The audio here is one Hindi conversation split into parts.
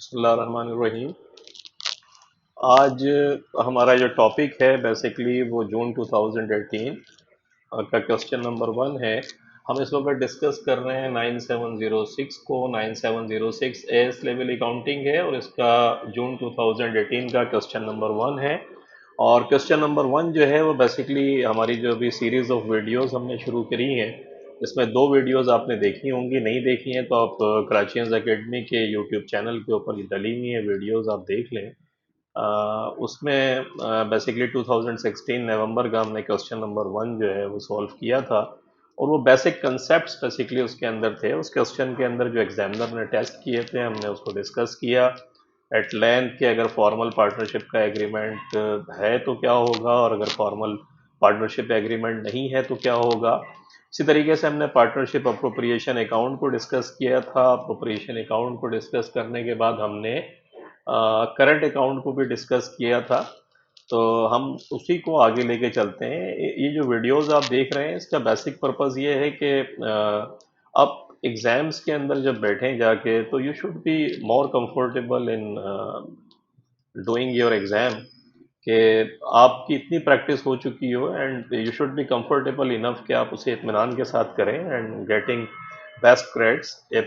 बिस्मिल्लाहिर्रहमानिर्रहीम। आज हमारा जो टॉपिक है बेसिकली वो जून 2018 का क्वेश्चन नंबर 1 है। हम इस वक्त डिस्कस कर रहे हैं 9706 को। 9706 एस लेवल अकाउंटिंग है और इसका जून 2018 का क्वेश्चन नंबर 1 है। और क्वेश्चन नंबर 1 जो है वो बेसिकली हमारी जो अभी सीरीज ऑफ वीडियोस हमने शुरू करी हैं, इसमें 2 वीडियोस आपने देखी होंगी। नहीं देखी हैं तो आप कराचियंस एकेडमी के यूट्यूब चैनल के ऊपर डली हुई है वीडियोस, आप देख लें। उसमें बेसिकली 2016 नवंबर का हमने क्वेश्चन नंबर 1 जो है वो सॉल्व किया था और वो बेसिक कंसेप्ट्स बेसिकली उसके अंदर थे। उस क्वेश्चन के अंदर जो एग्जामिनर ने टेस्ट किए थे हमने उसको डिस्कस किया एट लेंथ कि अगर फॉर्मल पार्टनरशिप का एग्रीमेंट है तो क्या होगा और अगर फॉर्मल पार्टनरशिप एग्रीमेंट नहीं है तो क्या होगा। इसी तरीके से हमने पार्टनरशिप अप्रोप्रिएशन अकाउंट को डिस्कस किया था। अप्रोप्रिएशन अकाउंट को डिस्कस करने के बाद हमने करंट अकाउंट को भी डिस्कस किया था। तो हम उसी को आगे लेके चलते हैं। ये जो वीडियोस आप देख रहे हैं इसका बेसिक पर्पस ये है कि आप एग्जाम्स के अंदर जब बैठें जाके तो you should be more comfortable in doing your exam, कि आपकी इतनी प्रैक्टिस हो चुकी हो and you should be comfortable enough कि आप उसे इत्मीनान के साथ करें and getting best grades A+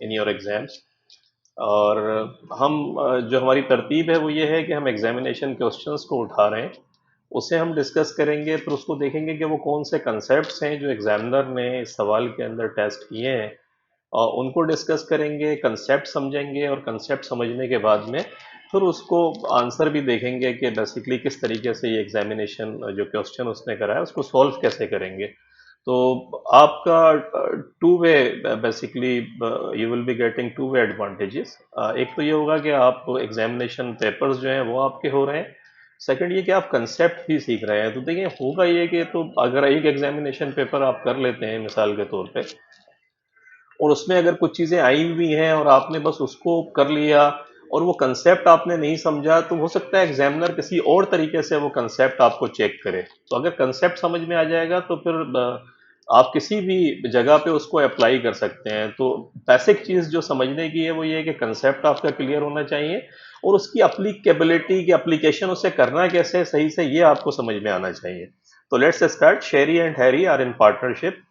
in your exams. और हम जो हमारी तरतीब है वो ये है कि हम एग्जामिनेशन क्वेश्चंस को उठा रहे हैं, उसे हम डिस्कस करेंगे, फिर उसको देखेंगे कि वो कौन से कंसेप्ट्स हैं जो एग्जामिनर ने इस सवाल के अंदर टेस्ट किए हैं और उनको डिस्कस करेंगे, कंसेप्ट समझेंगे और कंसेप्ट समझने के बाद में फिर उसको आंसर भी देखेंगे कि बेसिकली किस तरीके से ये एग्जामिनेशन जो क्वेश्चन उसने कराया उसको सॉल्व कैसे करेंगे। तो आपका two way basically you will be getting two way advantages. एक तो ये होगा कि आप एग्जामिनेशन पेपर्स जो हैं वो आपके हो रहे हैं। सेकंड ये कि आप कंसेप्ट भी सीख रहे हैं। तो देखिए होगा ये कि तो अगर एक एग्जामिनेशन पेपर आप कर लेते हैं मिसाल के तौर पे और उसमें अगर कुछ चीज़ें आई हुई हैं और आपने बस उसको कर लिया और वो कंसेप्ट आपने नहीं समझा, तो हो सकता है एग्जामिनर किसी और तरीके से वो कंसेप्ट आपको चेक करे। तो अगर कंसेप्ट समझ में आ जाएगा तो फिर आप किसी भी जगह पे उसको अप्लाई कर सकते हैं। तो बेसिक चीज़ जो समझने की है वो ये है कि कंसेप्ट आपका क्लियर होना चाहिए और उसकी अप्लीकेबिलिटी की एप्लीकेशन उसे करना कैसे सही से ये आपको समझ में आना चाहिए। तो let's start. Sherry and Harry are in partnership.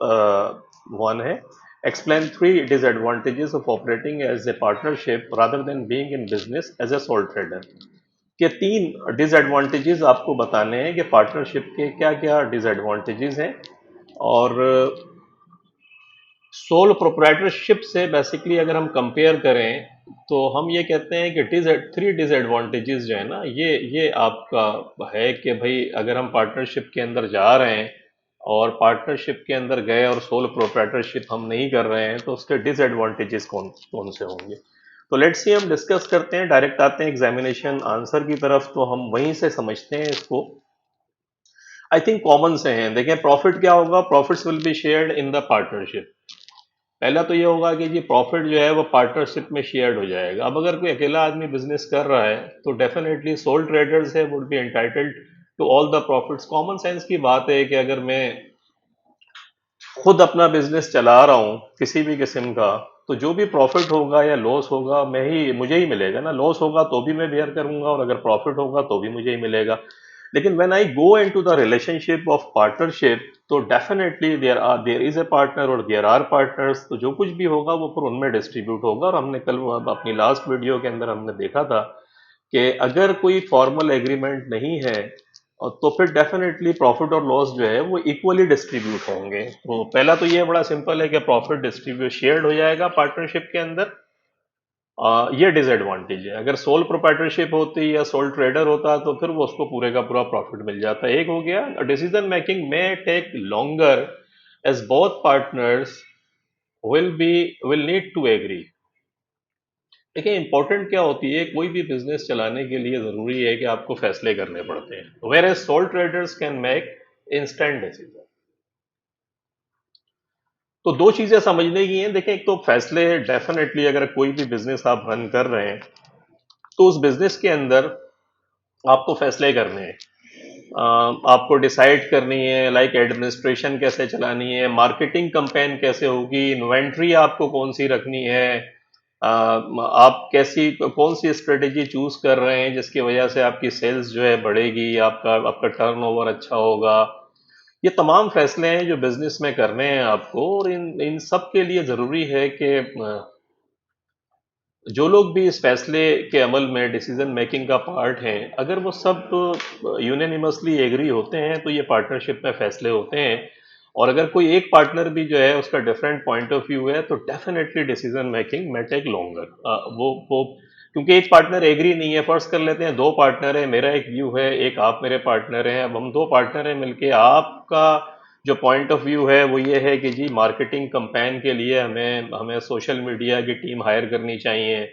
One है, explain 3 disadvantages of operating as a partnership rather than being in business as a sole trader। के 3 डिसएडवांटेजेस आपको बताने हैं कि पार्टनरशिप के क्या क्या डिसएडवांटेजेस हैं। और सोल प्रोप्राइटरशिप से बेसिकली अगर हम कंपेयर करें तो हम ये कहते हैं कि 3 डिसएडवांटेजेस जो है ना, ये आपका है कि भाई अगर हम पार्टनरशिप के अंदर जा रहे हैं और पार्टनरशिप के अंदर गए और सोल प्रोप्राइटरशिप हम नहीं कर रहे हैं तो उसके डिसएडवांटेजेस कौन कौन से होंगे। तो लेट्स सी हम डिस्कस करते हैं, डायरेक्ट आते हैं एग्जामिनेशन आंसर की तरफ, तो हम वहीं से समझते हैं इसको। आई थिंक कॉमन से हैं। देखें प्रॉफिट क्या होगा, profits will be shared in the partnership. पहला तो ये होगा कि जी प्रॉफिट जो है वो पार्टनरशिप में शेयर्ड हो जाएगा। अब अगर कोई अकेला आदमी बिजनेस कर रहा है तो डेफिनेटली सोल ट्रेडर्स है would be entitled to all the profits. Common sense की बात है कि अगर मैं खुद अपना बिजनेस चला रहा हूँ किसी भी किस्म का, तो जो भी प्रॉफिट होगा या लॉस होगा मुझे ही मिलेगा ना। लॉस होगा तो भी मैं बेयर करूंगा और अगर प्रॉफिट होगा तो भी मुझे ही मिलेगा। लेकिन when I go into the relationship of partnership तो definitely there is a partner और देयर आर पार्टनर्स। तो जो कुछ भी होगा वो फिर उनमें डिस्ट्रीब्यूट होगा। और हमने कल अपनी लास्ट वीडियो के अंदर हमने देखा था कि अगर कोई फॉर्मल एग्रीमेंट नहीं है और तो फिर डेफिनेटली प्रॉफिट और लॉस जो है वो इक्वली डिस्ट्रीब्यूट होंगे। तो पहला तो ये बड़ा सिंपल है कि प्रॉफिट डिस्ट्रीब्यूट शेयर्ड हो जाएगा पार्टनरशिप के अंदर। ये डिसएडवांटेज है। अगर सोल प्रोप्राइटरशिप होती या सोल ट्रेडर होता तो फिर वो उसको पूरे का पूरा प्रॉफिट मिल जाता। एक हो गया, डिसीजन मेकिंग में take longer as both partners will need to agree. देखिए इंपॉर्टेंट क्या होती है, कोई भी बिजनेस चलाने के लिए जरूरी है कि आपको फैसले करने पड़ते हैं, whereas sole traders can make instant decision. तो दो चीजें समझने की हैं। देखिए एक तो फैसले डेफिनेटली अगर कोई भी बिजनेस आप रन कर रहे हैं तो उस बिजनेस के अंदर आपको फैसले करने हैं। आपको डिसाइड करनी है लाइक एडमिनिस्ट्रेशन कैसे चलानी है, मार्केटिंग कंपेन कैसे होगी, इन्वेंट्री आपको कौन सी रखनी है, आप कैसी कौन सी स्ट्रेटेजी चूज कर रहे हैं जिसकी वजह से आपकी सेल्स जो है बढ़ेगी, आपका आपका टर्नओवर अच्छा होगा। ये तमाम फैसले हैं जो बिजनेस में करने हैं आपको, और इन इन सब के लिए ज़रूरी है कि जो लोग भी इस फैसले के अमल में डिसीजन मेकिंग का पार्ट हैं, अगर वो सब यूनानिमसली एग्री होते हैं तो ये पार्टनरशिप में फैसले होते हैं। और अगर कोई एक पार्टनर भी जो है उसका डिफरेंट पॉइंट ऑफ व्यू है तो डेफिनेटली डिसीजन मेकिंग में टेक लॉन्गर। वो क्योंकि एक पार्टनर एग्री नहीं है, फर्ज कर लेते हैं दो पार्टनर है, मेरा एक व्यू है, एक आप मेरे पार्टनर हैं, अब हम दो पार्टनर हैं मिलके, आपका जो पॉइंट ऑफ व्यू है वो ये है कि जी मार्केटिंग कंपेन के लिए हमें हमें सोशल मीडिया की टीम हायर करनी चाहिए,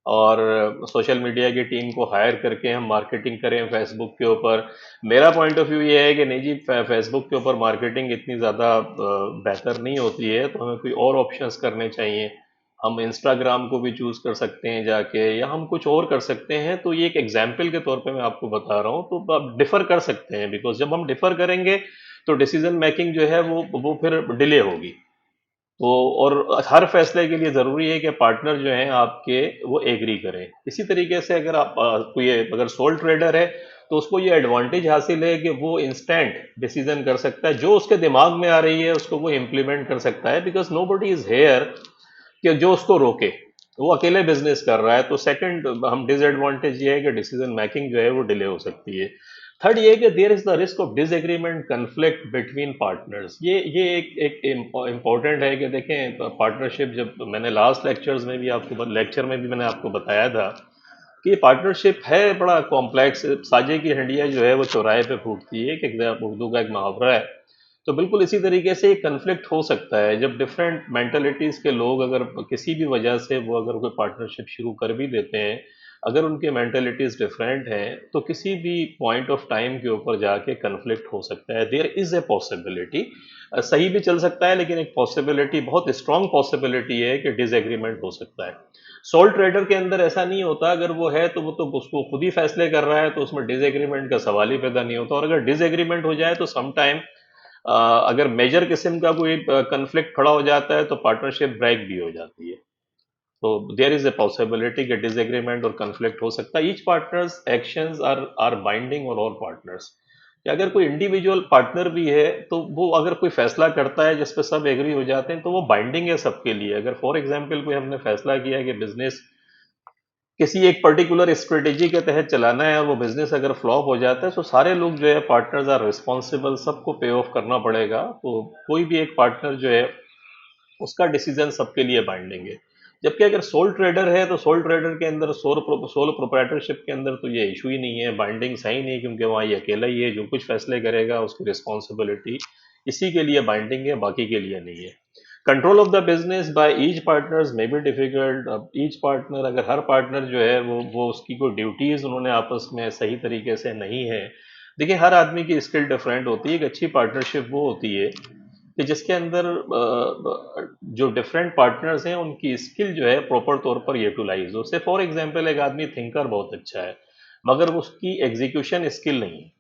और सोशल मीडिया की टीम को हायर करके हम मार्केटिंग करें फेसबुक के ऊपर। मेरा पॉइंट ऑफ व्यू ये है कि नहीं जी, फेसबुक के ऊपर मार्केटिंग इतनी ज़्यादा बेहतर नहीं होती है, तो हमें कोई और ऑप्शंस करने चाहिए। हम इंस्टाग्राम को भी चूज़ कर सकते हैं जाके, या हम कुछ और कर सकते हैं। तो ये एक एग्जाम्पल के तौर पे मैं आपको बता रहा हूँ, तो आप डिफ़र कर सकते हैं, बिकॉज जब हम डिफ़र करेंगे तो डिसीजन मेकिंग जो है वो फिर डिले होगी। तो और हर फैसले के लिए ज़रूरी है कि पार्टनर जो हैं आपके वो एग्री करें। इसी तरीके से अगर आप कोई अगर सोल ट्रेडर है तो उसको ये एडवांटेज हासिल है कि वो इंस्टेंट डिसीजन कर सकता है, जो उसके दिमाग में आ रही है उसको वो इम्प्लीमेंट कर सकता है, because nobody is here कि जो उसको रोके। वो अकेले बिजनेस कर रहा है। तो सेकंड हम डिसएडवांटेज ये है कि डिसीजन मेकिंग जो है वो डिले हो सकती है। थर्ड ये है कि there is the risk of disagreement conflict between partners. ये एक इम्पॉर्टेंट है कि देखें, पार्टनरशिप, जब मैंने लास्ट लेक्चर्स में भी आपको लेक्चर में भी मैंने आपको बताया था कि ये पार्टनरशिप है बड़ा कॉम्प्लेक्स। साजे की हंडिया जो है वो चौराहे पे फूटती है, कि उर्दू का एक मुहावरा है। तो बिल्कुल इसी तरीके से एक कन्फ्लिक्ट हो सकता है जब डिफरेंट मेंटलिटीज के लोग अगर किसी भी वजह से वो अगर कोई पार्टनरशिप शुरू कर भी देते हैं, अगर उनके मेंटलिटीज डिफरेंट हैं तो किसी भी पॉइंट ऑफ टाइम के ऊपर जाके कन्फ्लिक्ट हो सकता है। देयर इज ए पॉसिबिलिटी, सही भी चल सकता है, लेकिन एक पॉसिबिलिटी, बहुत स्ट्रांग पॉसिबिलिटी है कि डिसएग्रीमेंट हो सकता है। सोल ट्रेडर के अंदर ऐसा नहीं होता। अगर वो है तो वो तो उसको खुद ही फैसले कर रहा है, तो उसमें डिसएग्रीमेंट का सवाल ही पैदा नहीं होता। और अगर डिसएग्रीमेंट हो जाए तो सम टाइम अगर मेजर किस्म का कोई कन्फ्लिक्ट खड़ा हो जाता है तो पार्टनरशिप ब्रेक भी हो जाती है। तो देयर इज ए पॉसिबिलिटी कि डिसएग्रीमेंट और कन्फ्लिक्ट हो सकता है। Each partners actions are binding on all partners. कि अगर कोई इंडिविजुअल पार्टनर भी है तो वो अगर कोई फैसला करता है जिस पे सब एग्री हो जाते हैं तो वो बाइंडिंग है सबके लिए। अगर फॉर एग्जांपल कोई हमने फैसला किया कि बिजनेस किसी एक पर्टिकुलर स्ट्रेटेजी के तहत चलाना है, वो बिजनेस अगर फ्लॉप हो जाता है तो सारे लोग जो है पार्टनर्स आर रिस्पॉन्सिबल, सबको पे ऑफ करना पड़ेगा। तो कोई भी एक पार्टनर जो है उसका डिसीजन सबके लिए बाइंडिंग है। जबकि अगर सोल ट्रेडर है तो सोल ट्रेडर के अंदर सोल प्रोप्राइटरशिप के अंदर तो ये इशू ही नहीं है, बाइंडिंग सही नहीं है, क्योंकि वहाँ ये अकेला ही है जो कुछ फैसले करेगा, उसकी रिस्पॉन्सिबिलिटी इसी के लिए बाइंडिंग है, बाकी के लिए नहीं है। Control of the business by each partners may be difficult. अब ईच पार्टनर, अगर हर पार्टनर जो है वो उसकी कोई ड्यूटीज उन्होंने आपस में सही तरीके से नहीं है। देखिए, हर आदमी की स्किल डिफरेंट होती है। एक अच्छी पार्टनरशिप वो होती है कि जिसके अंदर जो डिफरेंट पार्टनर्स हैं उनकी स्किल जो है प्रॉपर तौर पर यूटिलाइज हो। से फॉर एग्जांपल एक आदमी थिंकर बहुत अच्छा है मगर उसकी एग्जीक्यूशन स्किल नहीं है,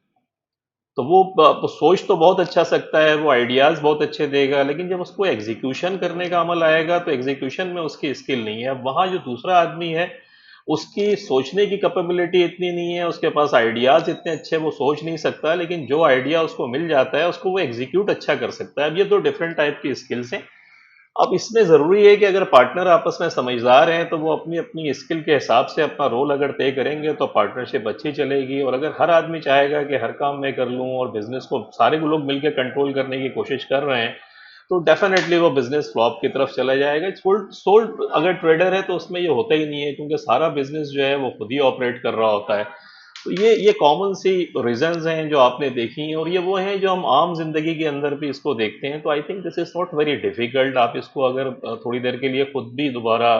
तो वो सोच तो बहुत अच्छा सकता है, वो आइडियाज बहुत अच्छे देगा, लेकिन जब उसको एग्जीक्यूशन करने का अमल आएगा तो एग्जीक्यूशन में उसकी स्किल नहीं है। अब वहाँ जो दूसरा आदमी है उसकी सोचने की कैपेबिलिटी इतनी नहीं है, उसके पास आइडियाज इतने अच्छे वो सोच नहीं सकता, लेकिन जो आइडिया उसको मिल जाता है उसको वो एग्जीक्यूट अच्छा कर सकता है। अब ये दो डिफरेंट टाइप की स्किल्स हैं। अब इसमें ज़रूरी है कि अगर पार्टनर आपस में समझदार हैं तो वो अपनी अपनी स्किल के हिसाब से अपना रोल अगर तय करेंगे तो पार्टनरशिप अच्छी चलेगी। और अगर हर आदमी चाहेगा कि हर काम मैं कर लूँ और बिजनेस को सारे लोग मिलकर कंट्रोल करने की कोशिश कर रहे हैं, तो डेफिनेटली वो बिजनेस फ्लॉप की तरफ चला जाएगा। सोल्ड सोल्ड अगर ट्रेडर है तो उसमें ये होता ही नहीं है, क्योंकि सारा बिजनेस जो है वो खुद ही ऑपरेट कर रहा होता है। तो ये कॉमन सी रीजंस हैं जो आपने देखी हैं, और ये वो हैं जो हम आम जिंदगी के अंदर भी इसको देखते हैं। तो I think this is not very difficult. आप इसको अगर थोड़ी देर के लिए खुद भी दोबारा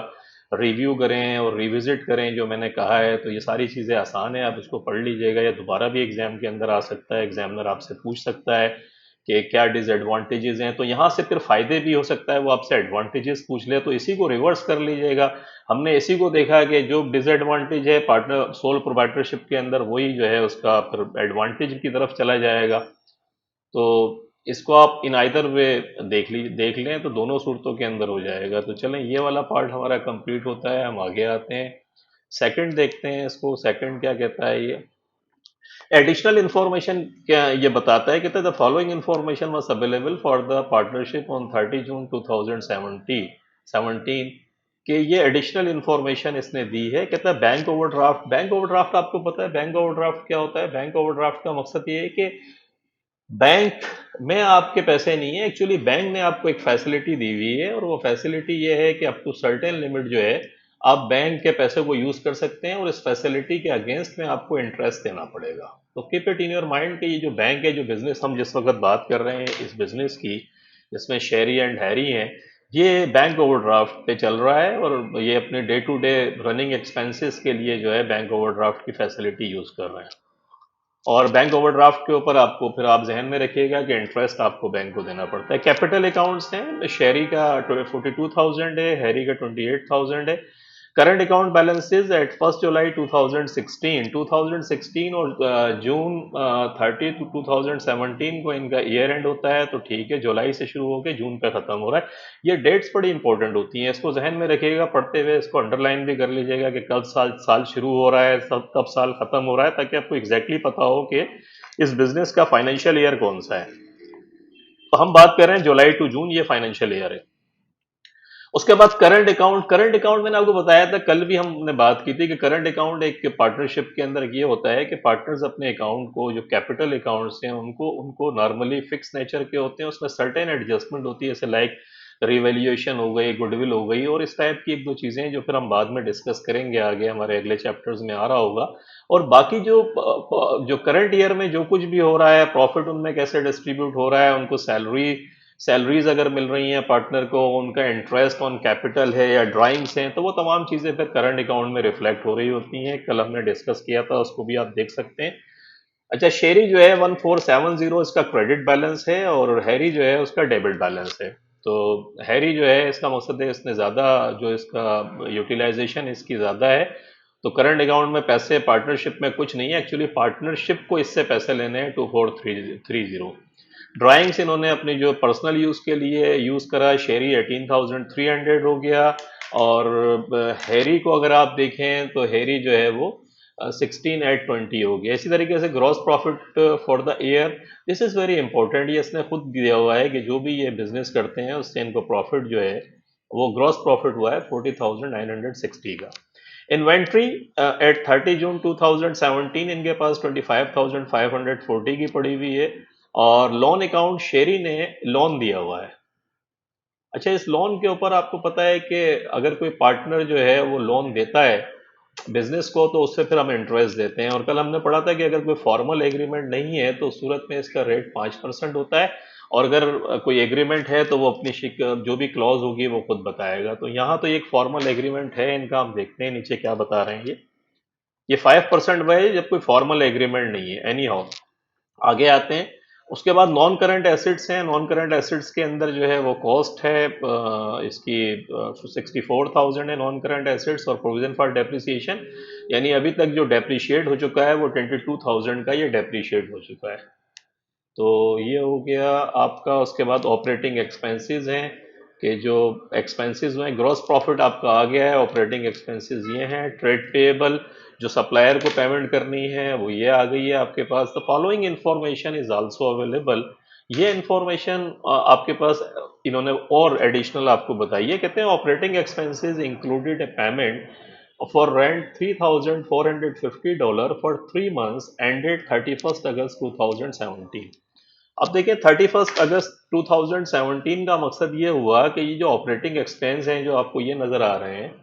रिव्यू करें और रिविजिट करें जो मैंने कहा है, तो ये सारी चीज़ें आसान है। आप इसको पढ़ लीजिएगा, या दोबारा भी एग्जाम के अंदर आ सकता है, एग्जामिनर आपसे पूछ सकता है कि क्या डिसएडवांटेजेस हैं। तो यहाँ से फिर फायदे भी हो सकता है वो आपसे एडवांटेजेस पूछ ले, तो इसी को रिवर्स कर लीजिएगा। हमने इसी को देखा कि जो डिसएडवांटेज है पार्टनर सोल प्रोप्राइटरशिप के अंदर, वही जो है उसका फिर एडवांटेज की तरफ चला जाएगा। तो इसको आप इन आइदर वे देख लें तो दोनों सूरतों के अंदर हो जाएगा। तो चलें, ये वाला पार्ट हमारा कंप्लीट होता है, हम आगे आते हैं। सेकंड देखते हैं इसको, सेकंड क्या कहता है ये। एडिशनल इंफॉर्मेशन क्या ये बताता है, कहता है the following information was available for the partnership on 30 June 2017 कि ये एडिशनल इंफॉर्मेशन इसने दी है। कहता है बैंक ओवरड्राफ्ट। बैंक ओवरड्राफ्ट आपको पता है बैंक ओवरड्राफ्ट क्या होता है? बैंक ओवरड्राफ्ट का मकसद ये है कि बैंक में आपके पैसे नहीं है, एक्चुअली बैंक ने आपको एक फैसिलिटी दी हुई है, और वो फैसिलिटी ये है कि अप टू सर्टेन लिमिट जो है आप बैंक के पैसे को यूज कर सकते हैं, और इस फैसिलिटी के अगेंस्ट में आपको इंटरेस्ट देना पड़ेगा। तो keep it in your mind कि ये जो बैंक है, जो बिजनेस हम जिस वक्त बात कर रहे हैं इस बिजनेस की, जिसमें शेरी एंड हैरी हैं, ये बैंक ओवरड्राफ्ट पे चल रहा है, और ये अपने day to day running expenses के लिए जो है बैंक ओवरड्राफ्ट की फैसिलिटी यूज कर रहे हैं। और बैंक ओवरड्राफ्ट के ऊपर आपको फिर आप जहन में रखिएगा कि इंटरेस्ट आपको बैंक को देना पड़ता है। कैपिटल अकाउंट्स हैं, शेरी का 42,000 है, हैरी का 28,000 है। करंट अकाउंट बैलेंसेज एट 1 जुलाई 2016, 2016 और जून 30 टू 2017 को इनका ईयर एंड होता है। तो ठीक है, जुलाई से शुरू होकर जून पे खत्म हो रहा है। ये डेट्स बड़ी इंपॉर्टेंट होती हैं, इसको जहन में रखिएगा पढ़ते हुए, इसको अंडरलाइन भी कर लीजिएगा कि कब साल साल शुरू हो रहा है, कब साल खत्म हो रहा है, ताकि आपको एग्जैक्टली पता हो कि इस बिजनेस का फाइनेंशियल ईयर कौन सा है। तो हम बात कर रहे हैं जुलाई टू जून, ये फाइनेंशियल ईयर है। उसके बाद करंट अकाउंट। करंट अकाउंट मैंने आपको बताया था, कल भी हमने बात की थी कि करंट अकाउंट एक पार्टनरशिप के अंदर ये होता है कि पार्टनर्स अपने अकाउंट को, जो कैपिटल अकाउंट्स हैं उनको उनको नॉर्मली फिक्स नेचर के होते हैं, उसमें सर्टेन एडजस्टमेंट होती है, जैसे लाइक रिवैल्यूएशन हो गई, गुडविल हो गई, और इस टाइप की एक दो चीजें जो फिर हम बाद में डिस्कस करेंगे, आगे हमारे अगले चैप्टर्स में आ रहा होगा। और बाकी जो जो करंट ईयर में जो कुछ भी हो रहा है, प्रॉफिट उनमें कैसे डिस्ट्रीब्यूट हो रहा है, उनको सैलरीज अगर मिल रही हैं पार्टनर को, उनका इंटरेस्ट ऑन कैपिटल है या ड्राइंग्स हैं, तो वो तमाम चीज़ें फिर करंट अकाउंट में रिफ्लेक्ट हो रही होती हैं। कल हमने डिस्कस किया था, उसको भी आप देख सकते हैं। अच्छा, शेरी जो है 1470 इसका क्रेडिट बैलेंस है, और हैरी जो है उसका डेबिट बैलेंस है। तो हैरी जो है, इसका मकसद है इसने ज़्यादा, जो इसका यूटिलाइजेशन इसकी ज़्यादा है। तो करंट अकाउंट में पैसे, पार्टनरशिप में कुछ नहीं है, एक्चुअली पार्टनरशिप को इससे पैसे लेने हैं 2430। ड्राइंग्स इन्होंने अपनी जो पर्सनल यूज़ के लिए यूज़ करा, शेरी 18,300 हो गया। और हैरी को अगर आप देखें तो हैरी जो है वो 16,820 हो गया। इसी तरीके से gross profit for the year, this is very important. ये इसने खुद दिया हुआ है कि जो भी ये बिजनेस करते हैं उससे इनको प्रॉफिट जो है वो ग्रॉस प्रॉफिट हुआ है 40,960 का। इन्वेंट्री एट 30 जून 2017 इनके पास 25,540 की पड़ी हुई है। और लोन अकाउंट, शेरी ने लोन दिया हुआ है। अच्छा, इस लोन के ऊपर आपको पता है कि अगर कोई पार्टनर जो है वो लोन देता है बिजनेस को, तो उससे फिर हम इंटरेस्ट देते हैं। और कल हमने पढ़ा था कि अगर कोई फॉर्मल एग्रीमेंट नहीं है तो उस सूरत में इसका रेट 5% होता है, और अगर कोई एग्रीमेंट है तो वो अपनी जो भी क्लॉज होगी वो खुद बताएगा। तो यहाँ तो एक फॉर्मल एग्रीमेंट है इनका, हम देखते हैं नीचे क्या बता रहे हैं ये 5% वह है जब कोई फॉर्मल एग्रीमेंट नहीं है। एनी हाउ, आगे आते हैं। उसके बाद नॉन करंट एसेट्स हैं। नॉन करंट एसेट्स के अंदर जो है वो कॉस्ट है इसकी 64,000 है नॉन करंट एसेट्स, और प्रोविजन फॉर डेप्रिसिएशन, यानी अभी तक जो डेप्रिशिएट हो चुका है वो 22,000 का ये डेप्रिशिएट हो चुका है। तो ये हो गया आपका। उसके बाद ऑपरेटिंग एक्सपेंसेस हैं कि जो एक्सपेंसेस हैं, ग्रॉस प्रॉफिट आपका आ गया है, ऑपरेटिंग एक्सपेंसेस ये हैं। ट्रेड पेएबल, जो सप्लायर को पेमेंट करनी है वो ये आ गई है आपके पास। The following information is also available. ये इंफॉर्मेशन आपके पास इन्होंने और एडिशनल आपको बताई है। कहते हैं operating expenses included A payment for rent $3,450 for 3 months ended 31 अगस्त 2017। अब देखिए 31 अगस्त 2017 का मकसद ये हुआ कि ये जो ऑपरेटिंग एक्सपेंस हैं जो आपको ये नजर आ रहे हैं,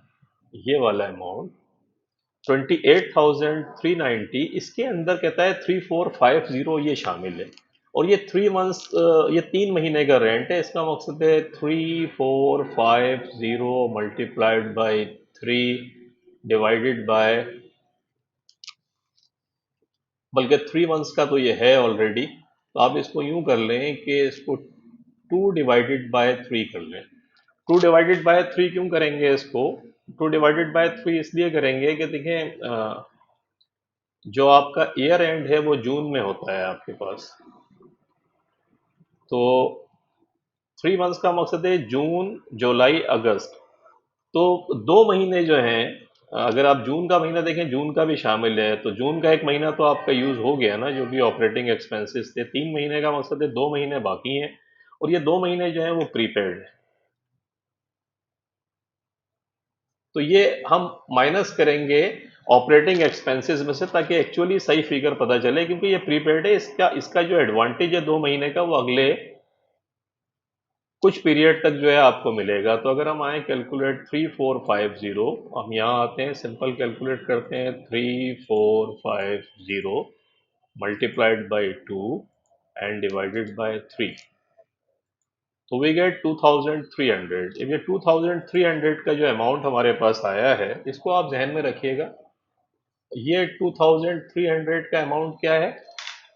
ये वाला अमाउंट 28,390, इसके अंदर कहता है 3450 ये शामिल है। और ये 3 मंथ्स, ये 3 महीने का रेंट है। इसका मकसद है 3450 मल्टीप्लाइड बाई 3 डिवाइडेड बाय, बल्कि 3 मंथ्स का तो ये है ऑलरेडी, तो आप इसको यूं कर लें कि इसको 2 डिवाइडेड बाय 3 कर लें। 2 डिवाइडेड बाय 3 क्यों करेंगे इसको? 2 डिवाइडेड बाय 3 इसलिए करेंगे कि देखें जो आपका ईयर एंड है वो जून में होता है आपके पास। तो 3 मंथ्स का मकसद है जून, जुलाई, अगस्त। तो 2 महीने जो हैं, अगर आप जून का महीना देखें, जून का भी शामिल है, तो जून का 1 महीना तो आपका यूज हो गया ना, जो भी ऑपरेटिंग एक्सपेंसेस थे। 3 महीने का मकसद है 2 महीने बाकी हैं, और ये 2 महीने जो हैं वो प्रीपेड है। तो ये हम माइनस करेंगे ऑपरेटिंग एक्सपेंसेस में से, ताकि एक्चुअली सही फिगर पता चले, क्योंकि ये प्रीपेड है। इसका इसका जो एडवांटेज है 2 महीने का, वो अगले कुछ पीरियड तक जो है आपको मिलेगा। तो अगर हम आए कैलकुलेट 3450, हम यहाँ आते हैं, सिंपल कैलकुलेट करते हैं, 3450 multiplied by 2 and divided by 3, तो वी गेट 2300। अब ये 2300 का जो अमाउंट हमारे पास आया है, इसको आप जहन में रखिएगा। ये 2300 का अमाउंट क्या है?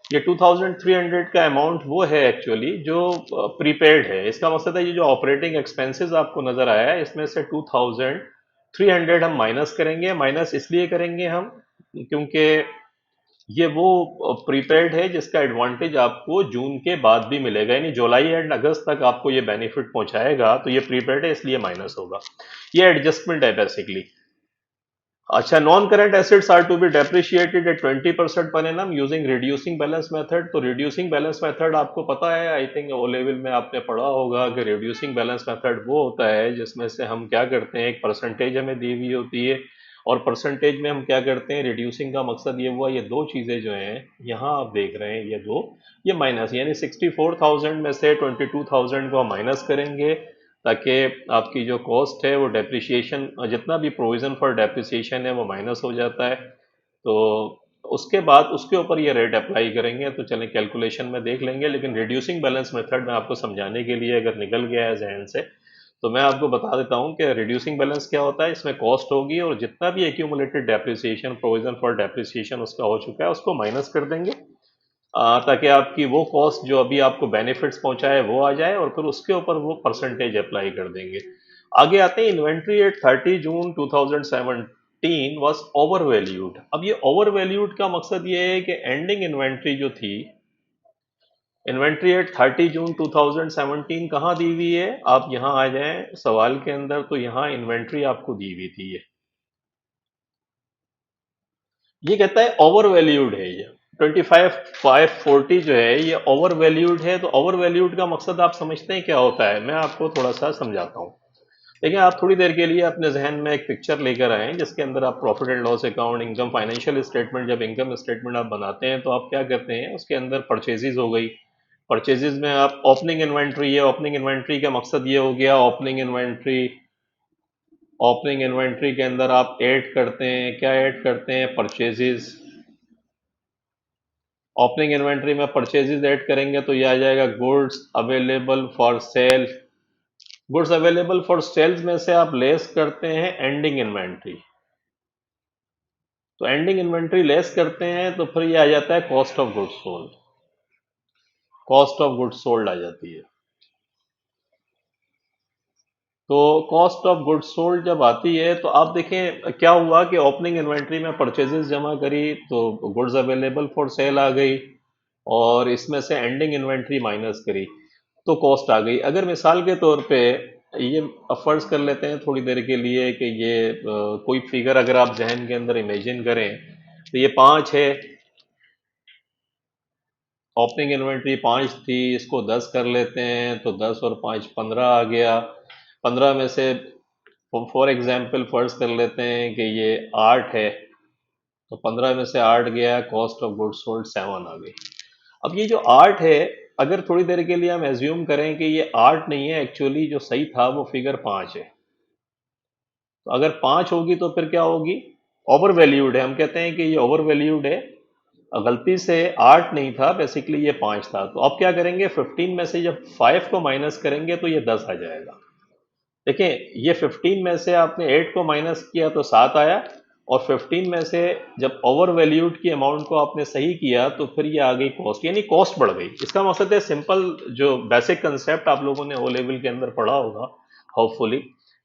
ये 2300 का अमाउंट वो है एक्चुअली जो प्रीपेड है। इसका मतलब है ये जो ऑपरेटिंग एक्सपेंसेस आपको नजर आया है, इसमें से 2300 हम माइनस करेंगे। माइनस इसलिए करेंगे हम क्योंकि ये वो प्रीपेड है जिसका एडवांटेज आपको जून के बाद भी मिलेगा, यानी जुलाई एंड अगस्त तक आपको ये बेनिफिट पहुंचाएगा। तो ये प्रीपेड है, इसलिए माइनस होगा। ये एडजस्टमेंट है बेसिकली। अच्छा, non current assets are to be depreciated at 20% per annum using reducing balance method. तो रिड्यूसिंग बैलेंस मेथड आपको पता है, आई थिंक ओ लेवल में आपने पढ़ा होगा कि रिड्यूसिंग बैलेंस मेथड वो होता है जिसमें से हम क्या करते हैं, एक परसेंटेज हमें दी हुई होती है, और परसेंटेज में हम क्या करते हैं, रिड्यूसिंग का मकसद ये हुआ, ये दो चीज़ें जो हैं यहाँ आप देख रहे हैं, ये दो, ये माइनस, यानी 64,000 में से 22,000 को हम माइनस करेंगे, ताकि आपकी जो कॉस्ट है वो डेप्रिसिएशन, जितना भी प्रोविज़न फॉर डेप्रिसिएशन है वो माइनस हो जाता है। तो उसके बाद उसके ऊपर ये रेट अप्लाई करेंगे। तो चलें कैलकुलेशन में देख लेंगे, लेकिन रिड्यूसिंग बैलेंस मेथड में आपको समझाने के लिए, अगर निकल गया है जहन से, तो मैं आपको बता देता हूँ कि रिड्यूसिंग बैलेंस क्या होता है। इसमें कॉस्ट होगी, और जितना भी accumulated depreciation, provision for depreciation उसका हो चुका है, उसको माइनस कर देंगे, ताकि आपकी वो कॉस्ट जो अभी आपको बेनिफिट्स पहुंचाए वो आ जाए, और फिर उसके ऊपर वो परसेंटेज अप्लाई कर देंगे। आगे आते हैं, inventory at 30 June 2017 was over valued. अब ये ओवर वैल्यूड का मकसद ये है कि एंडिंग इन्वेंट्री जो थी, इन्वेंट्री एट 30 जून 2017 कहाँ दी हुई है, आप यहाँ आ जाएं सवाल के अंदर, तो यहाँ इन्वेंट्री आपको दी हुई थी। ये कहता है ओवर वैल्यूड है ये 25,540 जो है, ये ओवर वैल्यूड है। तो ओवर वैल्यूड का मकसद आप समझते हैं क्या होता है? मैं आपको थोड़ा सा समझाता हूँ। देखिए, आप थोड़ी देर के लिए अपने जहन में एक पिक्चर लेकर आए, जिसके अंदर आप profit and loss account, income, financial statement, जब इनकम स्टेटमेंट आप बनाते हैं तो आप क्या करते हैं, उसके अंदर परचेजेज हो गई। परचेजेज में आप ओपनिंग इन्वेंट्री है, ओपनिंग इन्वेंट्री का मकसद ये हो गया, ओपनिंग इन्वेंट्री के अंदर आप ऐड करते हैं, क्या ऐड करते हैं, परचेजेज। ओपनिंग इन्वेंट्री में परचेजेज ऐड करेंगे तो ये आ जाएगा goods available for sale. Goods available for sales में से आप लेस करते हैं एंडिंग इन्वेंट्री। तो एंडिंग इन्वेंट्री लेस करते हैं तो फिर ये आ जाता है cost of goods sold. Cost of goods sold आ जाती है। तो कॉस्ट ऑफ गुड्स सोल्ड जब आती है, तो आप देखें क्या हुआ कि ओपनिंग इन्वेंट्री में परचेजेस जमा करी तो गुड्स अवेलेबल फॉर सेल आ गई, और इसमें से एंडिंग इन्वेंट्री माइनस करी तो कॉस्ट आ गई। अगर मिसाल के तौर पे ये फर्ज कर लेते हैं थोड़ी देर के लिए कि ये कोई फिगर अगर आप जहन के अंदर इमेजिन करें, तो ये 5 है, ओपनिंग इन्वेंट्री 5 थी, इसको 10 कर लेते हैं, तो 10 और 5 15 आ गया। 15 में से फॉर एग्जाम्पल फर्ज कर लेते हैं कि ये 8 है, तो 15 में से 8 गया, कॉस्ट ऑफ गुड्स सोल्ड 7 आ गई। अब ये जो 8 है, अगर थोड़ी देर के लिए हम एज्यूम करें कि ये 8 नहीं है, एक्चुअली जो सही था वो फिगर 5 है, तो अगर 5 होगी तो फिर क्या होगी, ओवर वैल्यूड है। हम कहते हैं कि ये ओवर वैल्यूड है, गलती से 8 नहीं था, बेसिकली ये 5 था। तो अब क्या करेंगे, 15 में से जब 5 को माइनस करेंगे तो ये 10 आ जाएगा। देखें, ये 15 में से आपने 8 को माइनस किया तो 7 आया, और 15 में से जब ओवर वैल्यूड की अमाउंट को आपने सही किया तो फिर ये आ गई कॉस्ट, यानी कॉस्ट बढ़ गई। इसका मकसद है सिंपल, जो बेसिक कंसेप्ट आप लोगों ने ओ लेवल के अंदर पढ़ा होगा होपफुली,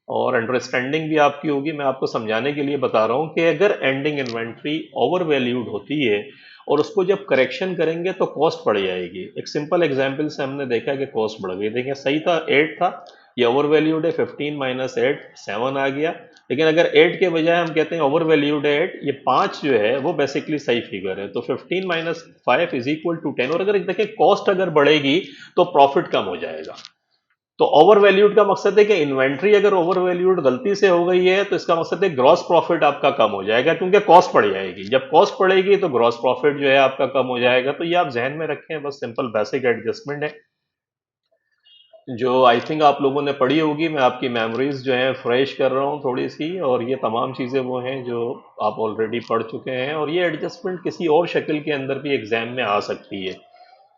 और अंडरस्टैंडिंग भी आपकी होगी। मैं आपको समझाने के लिए बता रहा हूँ कि अगर एंडिंग इन्वेंट्री ओवर वैल्यूड होती है, और उसको जब करेक्शन करेंगे तो कॉस्ट बढ़ जाएगी। एक सिंपल एग्जांपल से हमने देखा कि कॉस्ट बढ़ गई। देखिए सही था 8 था, ये ओवर वैल्यूड है, 15 माइनस 8 7 आ गया। लेकिन अगर 8 के बजाय हम कहते हैं ओवर वैल्यूड है 8, ये 5 जो है वो बेसिकली सही फिगर है। तो 15 माइनस 5 इज इक्वल टू 10। और अगर देखें कॉस्ट अगर बढ़ेगी तो प्रॉफिट कम हो जाएगा। तो ओवर वैल्यूड का मकसद है कि इन्वेंट्री अगर ओवर वैल्यूड गलती से हो गई है तो इसका मकसद है ग्रॉस प्रॉफिट आपका कम हो जाएगा, क्योंकि कॉस्ट बढ़ जाएगी। जब कॉस्ट बढ़ेगी तो ग्रॉस प्रॉफिट जो है आपका कम हो जाएगा। तो ये आप जहन में रखें, बस सिंपल बेसिक एडजस्टमेंट है जो आई थिंक आप लोगों ने पढ़ी होगी। मैं आपकी मेमोरीज जो है फ्रेश कर रहा हूँ थोड़ी सी, और ये तमाम चीज़ें वो हैं जो आप ऑलरेडी पढ़ चुके हैं, और ये एडजस्टमेंट किसी और शक्ल के अंदर भी एग्जाम में आ सकती है।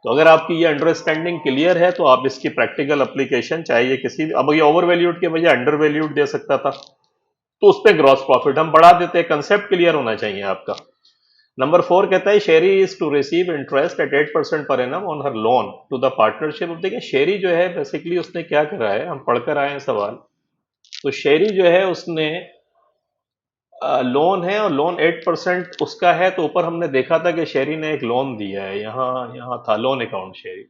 तो अगर आपकी ये अंडरस्टैंडिंग क्लियर है तो आप इसकी प्रैक्टिकल एप्लीकेशन, चाहे ये किसी भी, अब ये ओवर वैल्यूड के बजाय अंडर वैल्यूड दे सकता था तो उस पर ग्रॉस प्रॉफिट हम बढ़ा देते। कंसेप्ट क्लियर होना चाहिए आपका। नंबर 4 कहता है Sherry is to receive interest at 8% per annum on her loan to the partnership. अब देखिए शेरी जो है बेसिकली उसने क्या करा है, हम पढ़कर आए हैं सवाल। तो शेरी जो है उसने लोन है, और लोन 8% उसका है। तो ऊपर हमने देखा था कि शेरी ने एक लोन दिया है, यहाँ यहाँ था लोन अकाउंट शेरी,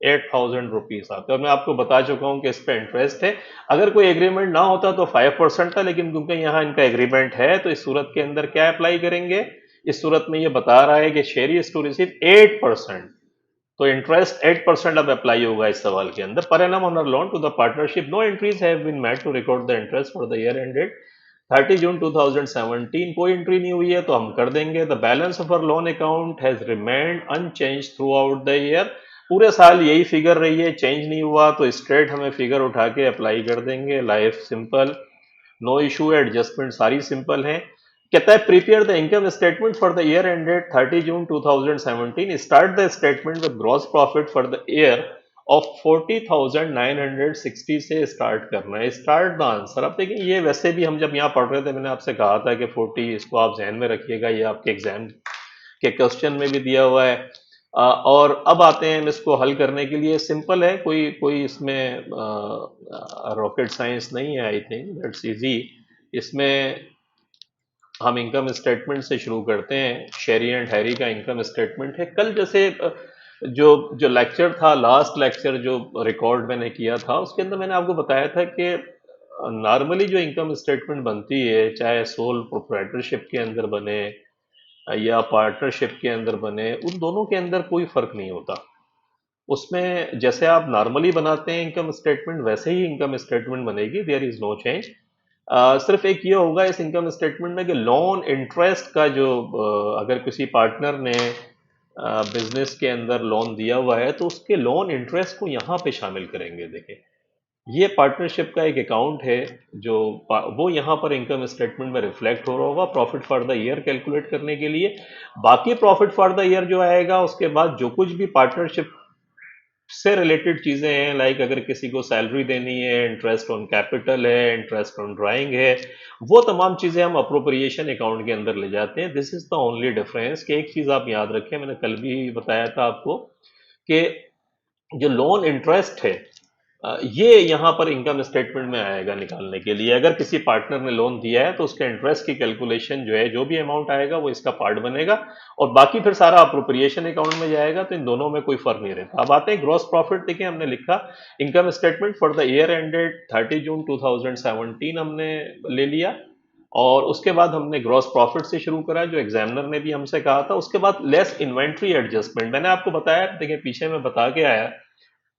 8,000 रुपीज आता है। और मैं आपको बता चुका हूँ कि इस पे इंटरेस्ट है। अगर कोई एग्रीमेंट ना होता तो 5% था, लेकिन क्योंकि यहाँ इनका एग्रीमेंट है तो इस सूरत के अंदर क्या अप्लाई करेंगे। इस सूरत में ये बता रहा है कि शेरी इज टू रिसीव 8%, तो इंटरेस्ट 8% अब अप्लाई होगा इस सवाल के अंदर। Per annum on loan to the partnership no entries have been made to record the interest for the year ended 30 June 2017। कोई एंट्री नहीं हुई है तो हम कर देंगे। The balance of our loan account has remained unchanged throughout the year. पूरे साल यही फिगर रही है, चेंज नहीं हुआ, तो स्ट्रेट हमें फिगर उठा के अप्लाई कर देंगे। Life simple, no issue, adjustment सारी सिंपल हैं। कहता है prepare the income statement for the year ended 30 June 2017। Start the statement with gross profit for the year of 40,960 से स्टार्ट करना है। Start the answer. अब देखिए ये वैसे भी हम जब यहाँ पढ़ रहे थे मैंने आपसे कहा था कि 40, इसको आप जहन में रखिएगा, ये आपके एग्जाम के क्वेश्चन में भी दिया हुआ है। और अब आते हैं हम इसको हल करने के लिए। सिंपल है, कोई कोई इसमें रॉकेट साइंस नहीं है। I think that's easy. इसमें हम इनकम स्टेटमेंट से शुरू करते हैं। शेरी एंड हैरी का इनकम स्टेटमेंट है। कल जैसे जो जो लेक्चर था, लास्ट लेक्चर जो रिकॉर्ड मैंने किया था, उसके अंदर मैंने आपको बताया था कि नॉर्मली जो इनकम स्टेटमेंट बनती है, चाहे सोल प्रोप्राइटरशिप के अंदर बने या पार्टनरशिप के अंदर बने, उन दोनों के अंदर कोई फर्क नहीं होता। उसमें जैसे आप नॉर्मली बनाते हैं इनकम स्टेटमेंट, वैसे ही इनकम स्टेटमेंट बनेगी। There is no change. सिर्फ एक ये होगा इस इनकम स्टेटमेंट में कि लोन इंटरेस्ट का जो अगर किसी पार्टनर ने बिजनेस के अंदर लोन दिया हुआ है तो उसके लोन इंटरेस्ट को यहाँ पे शामिल करेंगे। देखें ये पार्टनरशिप का एक अकाउंट है जो वो यहाँ पर इनकम स्टेटमेंट में रिफ्लेक्ट हो रहा होगा profit for the year calculate करने के लिए। बाकी प्रॉफिट फॉर द ईयर जो आएगा उसके बाद जो कुछ भी पार्टनरशिप से रिलेटेड चीजें हैं, लाइक अगर किसी को सैलरी देनी है, इंटरेस्ट ऑन कैपिटल है, इंटरेस्ट ऑन ड्राइंग है, वो तमाम चीजें हम अप्रोप्रिएशन अकाउंट के अंदर ले जाते हैं। This is the only difference. कि एक चीज आप याद रखें, मैंने कल भी बताया था आपको कि जो लोन इंटरेस्ट है ये यहाँ पर इनकम स्टेटमेंट में आएगा निकालने के लिए। अगर किसी पार्टनर ने लोन दिया है तो उसके इंटरेस्ट की कैलकुलेशन जो है, जो भी अमाउंट आएगा वो इसका पार्ट बनेगा, और बाकी फिर सारा अप्रोप्रिएशन अकाउंट में जाएगा। तो इन दोनों में कोई फर्क नहीं रहता। अब आते हैं ग्रॉस प्रॉफिट। देखिए हमने लिखा income statement for the year ended 30 June 2017 हमने ले लिया, और उसके बाद हमने ग्रॉस प्रॉफिट से शुरू करा जो एग्जामिनर ने भी हमसे कहा था। उसके बाद लेस इन्वेंट्री एडजस्टमेंट। मैंने आपको बताया, देखिए पीछे मैं बता के आया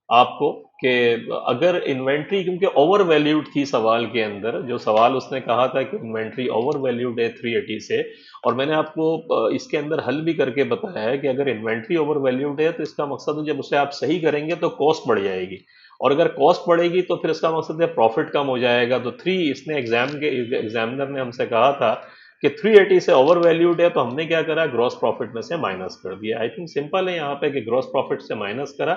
आपको कि अगर इन्वेंट्री, क्योंकि ओवर वैल्यूड थी सवाल के अंदर, जो सवाल उसने कहा था कि इन्वेंट्री ओवर वैल्यूड है 380 से, और मैंने आपको इसके अंदर हल भी करके बताया है कि अगर इन्वेंट्री ओवर वैल्यूड है तो इसका मकसद है जब उसे आप सही करेंगे तो कॉस्ट बढ़ जाएगी, और अगर कॉस्ट बढ़ेगी तो फिर इसका मकसद है प्रॉफिट कम हो जाएगा। तो इसने एग्जामिनर ने हमसे कहा था कि 380 से ओवर वैल्यूड है, तो हमने क्या करा, ग्रॉस प्रॉफिट में से माइनस कर दिया। आई थिंक सिंपल है यहाँ पे कि ग्रॉस प्रॉफिट से माइनस करा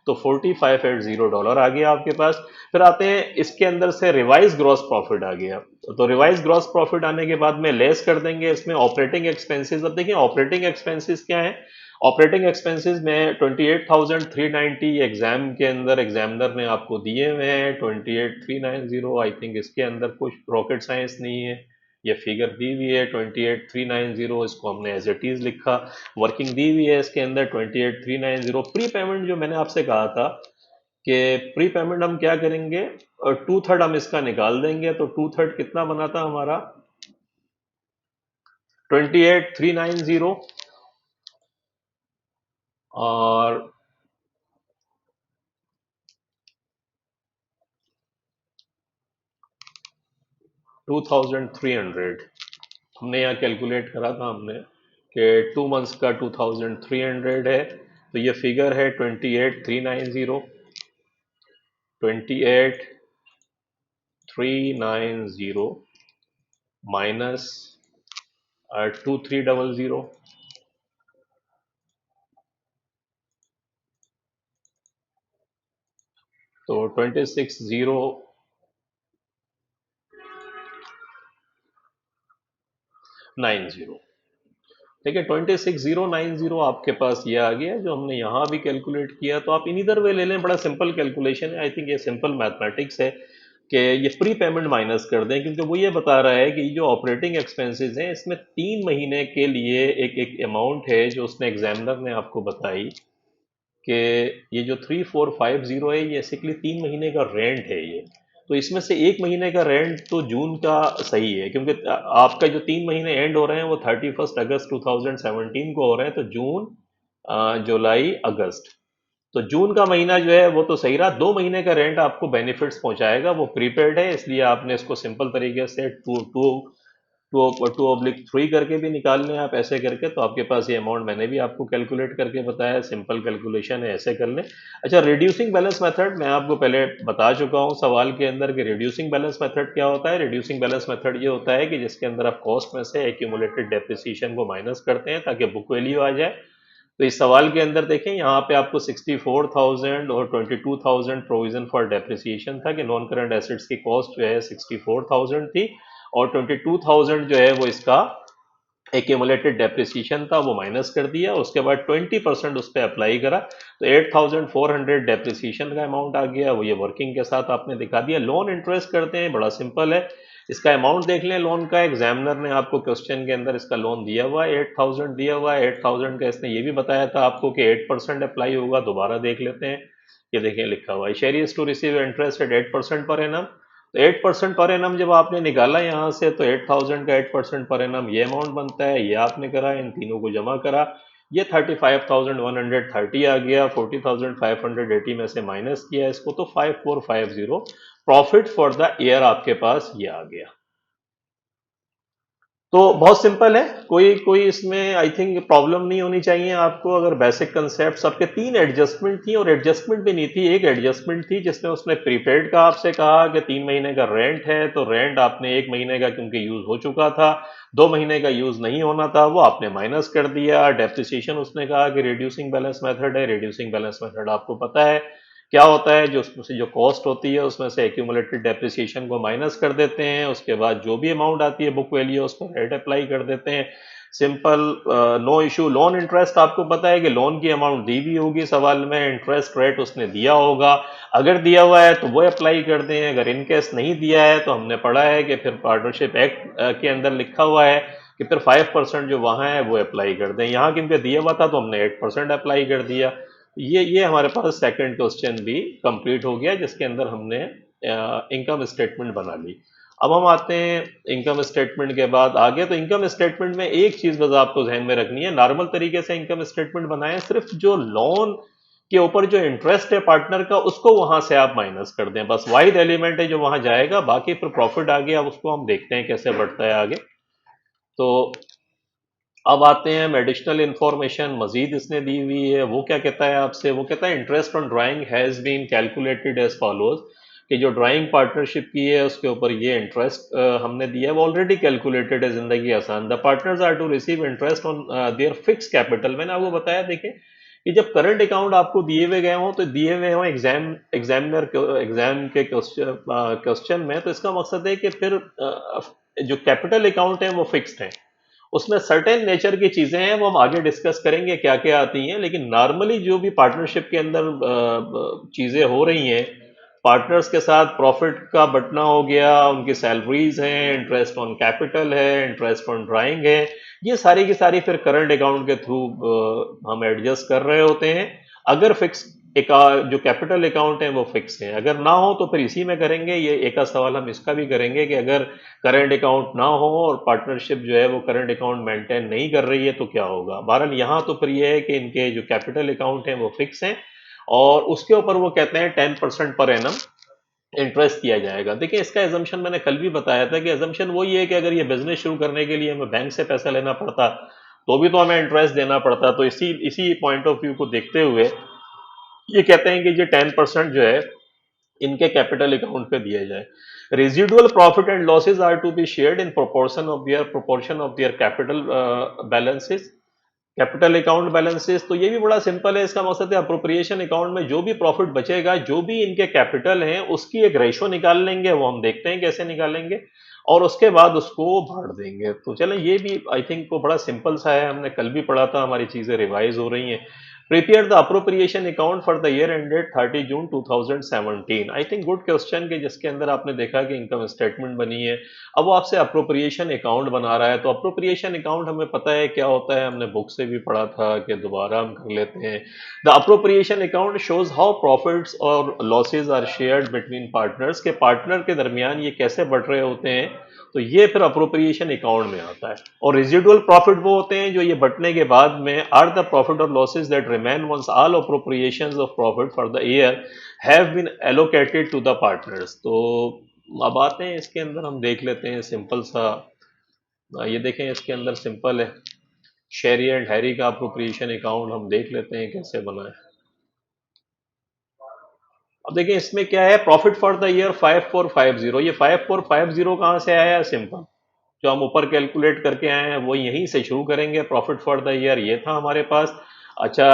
तो $4580 आ गया आपके पास। फिर आते हैं इसके अंदर से रिवाइज ग्रॉस प्रॉफिट आ गया। तो रिवाइज ग्रॉस प्रॉफिट आने के बाद में लेस कर देंगे इसमें ऑपरेटिंग एक्सपेंसेस। अब देखिए ऑपरेटिंग एक्सपेंसेस क्या है। ऑपरेटिंग एक्सपेंसेस में 28,390 एग्जाम के अंदर एग्जामिनर ने आपको दिए हुए हैं। 28,390 आई थिंक इसके अंदर कुछ रॉकेट साइंस नहीं है, ये फिगर दी हुई है 28390, इसको हमने एज इट इज लिखा। वर्किंग दी हुई है इसके अंदर 28390। प्री पेमेंट जो मैंने आपसे कहा था कि प्री पेमेंट हम क्या करेंगे, 2/3 हम इसका निकाल देंगे, तो 2/3 कितना बना था हमारा, 28390, और 2300 हमने यहाँ कैलकुलेट करा था हमने कि 2 मंथ्स का 2300 है। तो ये फिगर है 28390, 28390 माइनस 2300, तो 26090। ठीक है, 26090 आपके पास ये आ गया जो हमने यहाँ भी कैलकुलेट किया। तो आप इन इधर वे ले लें, बड़ा सिंपल कैलकुलेशन है। आई थिंक ये सिंपल मैथमेटिक्स है कि ये प्री पेमेंट माइनस कर दें, क्योंकि वो ये बता रहा है कि जो ऑपरेटिंग एक्सपेंसेस हैं इसमें 3 महीने के लिए एक अमाउंट है जो उसने एग्जामिनर ने आपको बताई कि ये जो 3450 है ये बेसिकली 3 महीने का रेंट है ये। तो इसमें से 1 महीने का रेंट तो जून का सही है, क्योंकि आपका जो 3 महीने एंड हो रहे हैं वो 31 अगस्त 2017 को हो रहे हैं। तो जून, जुलाई, अगस्त, तो जून का महीना जो है वो तो सही रहा। 2 महीने का रेंट आपको बेनिफिट्स पहुंचाएगा, वो प्रीपेड है, इसलिए आपने इसको सिंपल तरीके से two two two two oblique three करके भी निकाल लें आप, ऐसे करके तो आपके पास ये अमाउंट मैंने भी आपको कैलकुलेट करके बताया। सिंपल कैलकुलेशन है, ऐसे कर लें। अच्छा, रिड्यूसिंग बैलेंस मेथड मैं आपको पहले बता चुका हूं सवाल के अंदर कि रिड्यूसिंग बैलेंस मेथड क्या होता है। रिड्यूसिंग बैलेंस मेथड ये होता है कि जिसके अंदर आप कॉस्ट में से एक्यूमुलेटेड डेप्रिसिएशन को माइनस करते हैं ताकि बुक वैल्यू आ जाए। तो इस सवाल के अंदर देखें, यहाँ पे आपको 64,000 और 22,000 प्रोविजन फॉर डेप्रिसिएशन था कि नॉन करंट एसेट्स की कॉस्ट जो है 64,000 थी, और 22,000 जो है वो इसका एक्यूमुलेटेड डेप्रिसिएशन था, वो माइनस कर दिया। उसके बाद 20% उस पर अप्लाई करा, तो 8,400 डेप्रिसिएशन का अमाउंट आ गया। वो ये वर्किंग के साथ आपने दिखा दिया। लोन इंटरेस्ट करते हैं, बड़ा सिंपल है। इसका अमाउंट देख लें लोन का, एग्जामिनर ने आपको क्वेश्चन के अंदर इसका लोन दिया हुआ है, 8,000 दिया हुआ है। 8,000 का इसने ये भी बताया था आपको कि 8% अप्लाई होगा। दोबारा देख लेते हैं, ये देखें लिखा हुआ है शेयरियर्स to receive interest at 8% per annum. तो 8% पर एनम जब आपने निकाला यहाँ से, तो 8,000 का 8% पर एनम ये अमाउंट बनता है। ये आपने करा, इन तीनों को जमा करा, ये 35,130 आ गया। 40,580 में से माइनस किया इसको, तो 5450 प्रॉफिट फॉर द ईयर आपके पास ये आ गया। तो बहुत सिंपल है, कोई कोई इसमें आई थिंक प्रॉब्लम नहीं होनी चाहिए आपको। अगर बेसिक कंसेप्ट, सबके 3 एडजस्टमेंट थी, और एडजस्टमेंट भी नहीं थी, एक एडजस्टमेंट थी जिसने उसने प्रीपेड का आपसे कहा कि 3 महीने का रेंट है, तो रेंट आपने 1 महीने का क्योंकि यूज हो चुका था, 2 महीने का यूज नहीं होना था, वो आपने माइनस कर दिया। डेप्रिसिएशन उसने कहा कि रिड्यूसिंग बैलेंस मेथड है। रिड्यूसिंग बैलेंस मेथड आपको पता है क्या होता है, जो उसमें से जो कॉस्ट होती है उसमें से एक्यूमुलेटेड डेप्रिसिएशन को माइनस कर देते हैं। उसके बाद जो भी अमाउंट आती है बुक वैल्यू, उसको रेट अप्लाई कर देते हैं। Simple, no issue. Loan interest आपको पता है कि लोन की अमाउंट दी हुई होगी सवाल में, इंटरेस्ट रेट उसने दिया होगा। अगर दिया हुआ है तो वो अप्लाई कर दें, अगर इनकेस नहीं दिया है तो हमने पढ़ा है कि फिर पार्टनरशिप एक्ट के अंदर लिखा हुआ है कि फिर 5% जो वहां है वो अप्लाई कर दें। यहाँ क्योंकि दिया हुआ था तो हमने 8% अप्लाई कर दिया। ये हमारे पास सेकंड क्वेश्चन भी कंप्लीट हो गया, जिसके अंदर हमने इनकम स्टेटमेंट बना ली। अब हम आते हैं इनकम स्टेटमेंट के बाद आगे। तो इनकम स्टेटमेंट में एक चीज बस आपको ध्यान में रखनी है, नॉर्मल तरीके से इनकम स्टेटमेंट बनाएं, सिर्फ जो लोन के ऊपर जो इंटरेस्ट है पार्टनर का उसको वहां से आप माइनस कर दें, बस वाइड एलिमेंट है जो वहां जाएगा। बाकी फिर प्रॉफिट आ गया, उसको हम देखते हैं कैसे बढ़ता है आगे। तो अब आते हैं एडिशनल इंफॉर्मेशन मजीद इसने दी हुई है। वो क्या कहता है आपसे, वो कहता है interest on drawing has been calculated as follows, कि जो ड्राइंग पार्टनरशिप की है उसके ऊपर ये इंटरेस्ट हमने दिया है, वो ऑलरेडी कैलकुलेटेड है, जिंदगी आसान। The partners are to receive interest on their fixed capital. मैंने आपको बताया, देखें कि जब करंट अकाउंट आपको दिए हुए गए हों, तो दिए हुए हों एग्जामिनर एग्जाम के क्वेश्चन में, तो इसका मकसद है कि फिर जो कैपिटल अकाउंट है वो फिक्स्ड है, उसमें सर्टेन नेचर की चीजें हैं, वो हम आगे डिस्कस करेंगे क्या क्या आती हैं। लेकिन नॉर्मली जो भी पार्टनरशिप के अंदर चीजें हो रही हैं, पार्टनर्स के साथ प्रॉफिट का बंटना हो गया, उनकी सैलरीज हैं, इंटरेस्ट ऑन कैपिटल है, इंटरेस्ट ऑन ड्राइंग है, ये सारी की सारी फिर करंट अकाउंट के थ्रू हम एडजस्ट कर रहे होते हैं। अगर फिक्स एक जो कैपिटल अकाउंट है वो फिक्स है, अगर ना हो तो फिर इसी में करेंगे। ये एक आध सवाल हम इसका भी करेंगे कि अगर करंट अकाउंट ना हो और पार्टनरशिप जो है वो करंट अकाउंट मेंटेन नहीं कर रही है तो क्या होगा। बहरहाल यहाँ तो फिर ये है कि इनके जो कैपिटल अकाउंट है वो फिक्स हैं और उसके ऊपर वो कहते हैं 10% पर एनम इंटरेस्ट दिया जाएगा। देखिए इसका एजम्पशन मैंने कल भी बताया था कि एजम्पशन वही है कि अगर ये बिजनेस शुरू करने के लिए हमें बैंक से पैसा लेना पड़ता तो भी तो हमें इंटरेस्ट देना पड़ता। तो इसी इसी पॉइंट ऑफ व्यू को देखते हुए ये कहते हैं कि ये 10% जो है इनके कैपिटल अकाउंट पे दिया जाए। Residual profit and losses are to be shared in proportion of their capital balances, capital account balances. तो ये भी बड़ा सिंपल है, इसका मकसद है अप्रोप्रिएशन अकाउंट में जो भी प्रॉफिट बचेगा, जो भी इनके कैपिटल है उसकी एक रेशो निकाल लेंगे, वो हम देखते हैं कैसे निकालेंगे, और उसके बाद उसको बांट देंगे। तो चलें ये भी आई थिंक को बड़ा सिंपल सा है, हमने कल भी पढ़ा था, हमारी चीजें रिवाइज हो रही हैं। Prepare the appropriation account for the year ended 30 June 2017। I think good question के जिसके अंदर आपने देखा कि इनकम स्टेटमेंट बनी है, अब वो आपसे अप्रोप्रिएशन अकाउंट बना रहा है। तो अप्रोप्रिएशन अकाउंट हमें पता है क्या होता है, हमने बुक से भी पढ़ा था कि दोबारा हम कर लेते हैं। The appropriation account shows how profits और losses are shared between partners, के पार्टनर के दरमियान ये कैसे बढ़ रहे होते हैं। तो ये फिर अप्रोप्रिएशन अकाउंट में आता है। और रेजिडुअल प्रॉफिट वो होते हैं जो ये बंटने के बाद में आर द प्रॉफिट और losses that remain once all appropriations of profit for the year have been allocated to the partners. तो अब आते हैं इसके अंदर, हम देख लेते हैं सिंपल सा। ये देखें इसके अंदर सिंपल है, शेरी एंड हैरी का अप्रोप्रिएशन अकाउंट हम देख लेते हैं कैसे बना है। अब देखिए इसमें क्या है, प्रॉफिट फॉर द ईयर 5450। ये 5450 कहाँ से आया है, सिंपल जो हम ऊपर कैलकुलेट करके आए हैं वो यहीं से शुरू करेंगे। प्रॉफिट फॉर द ईयर ये था हमारे पास। अच्छा,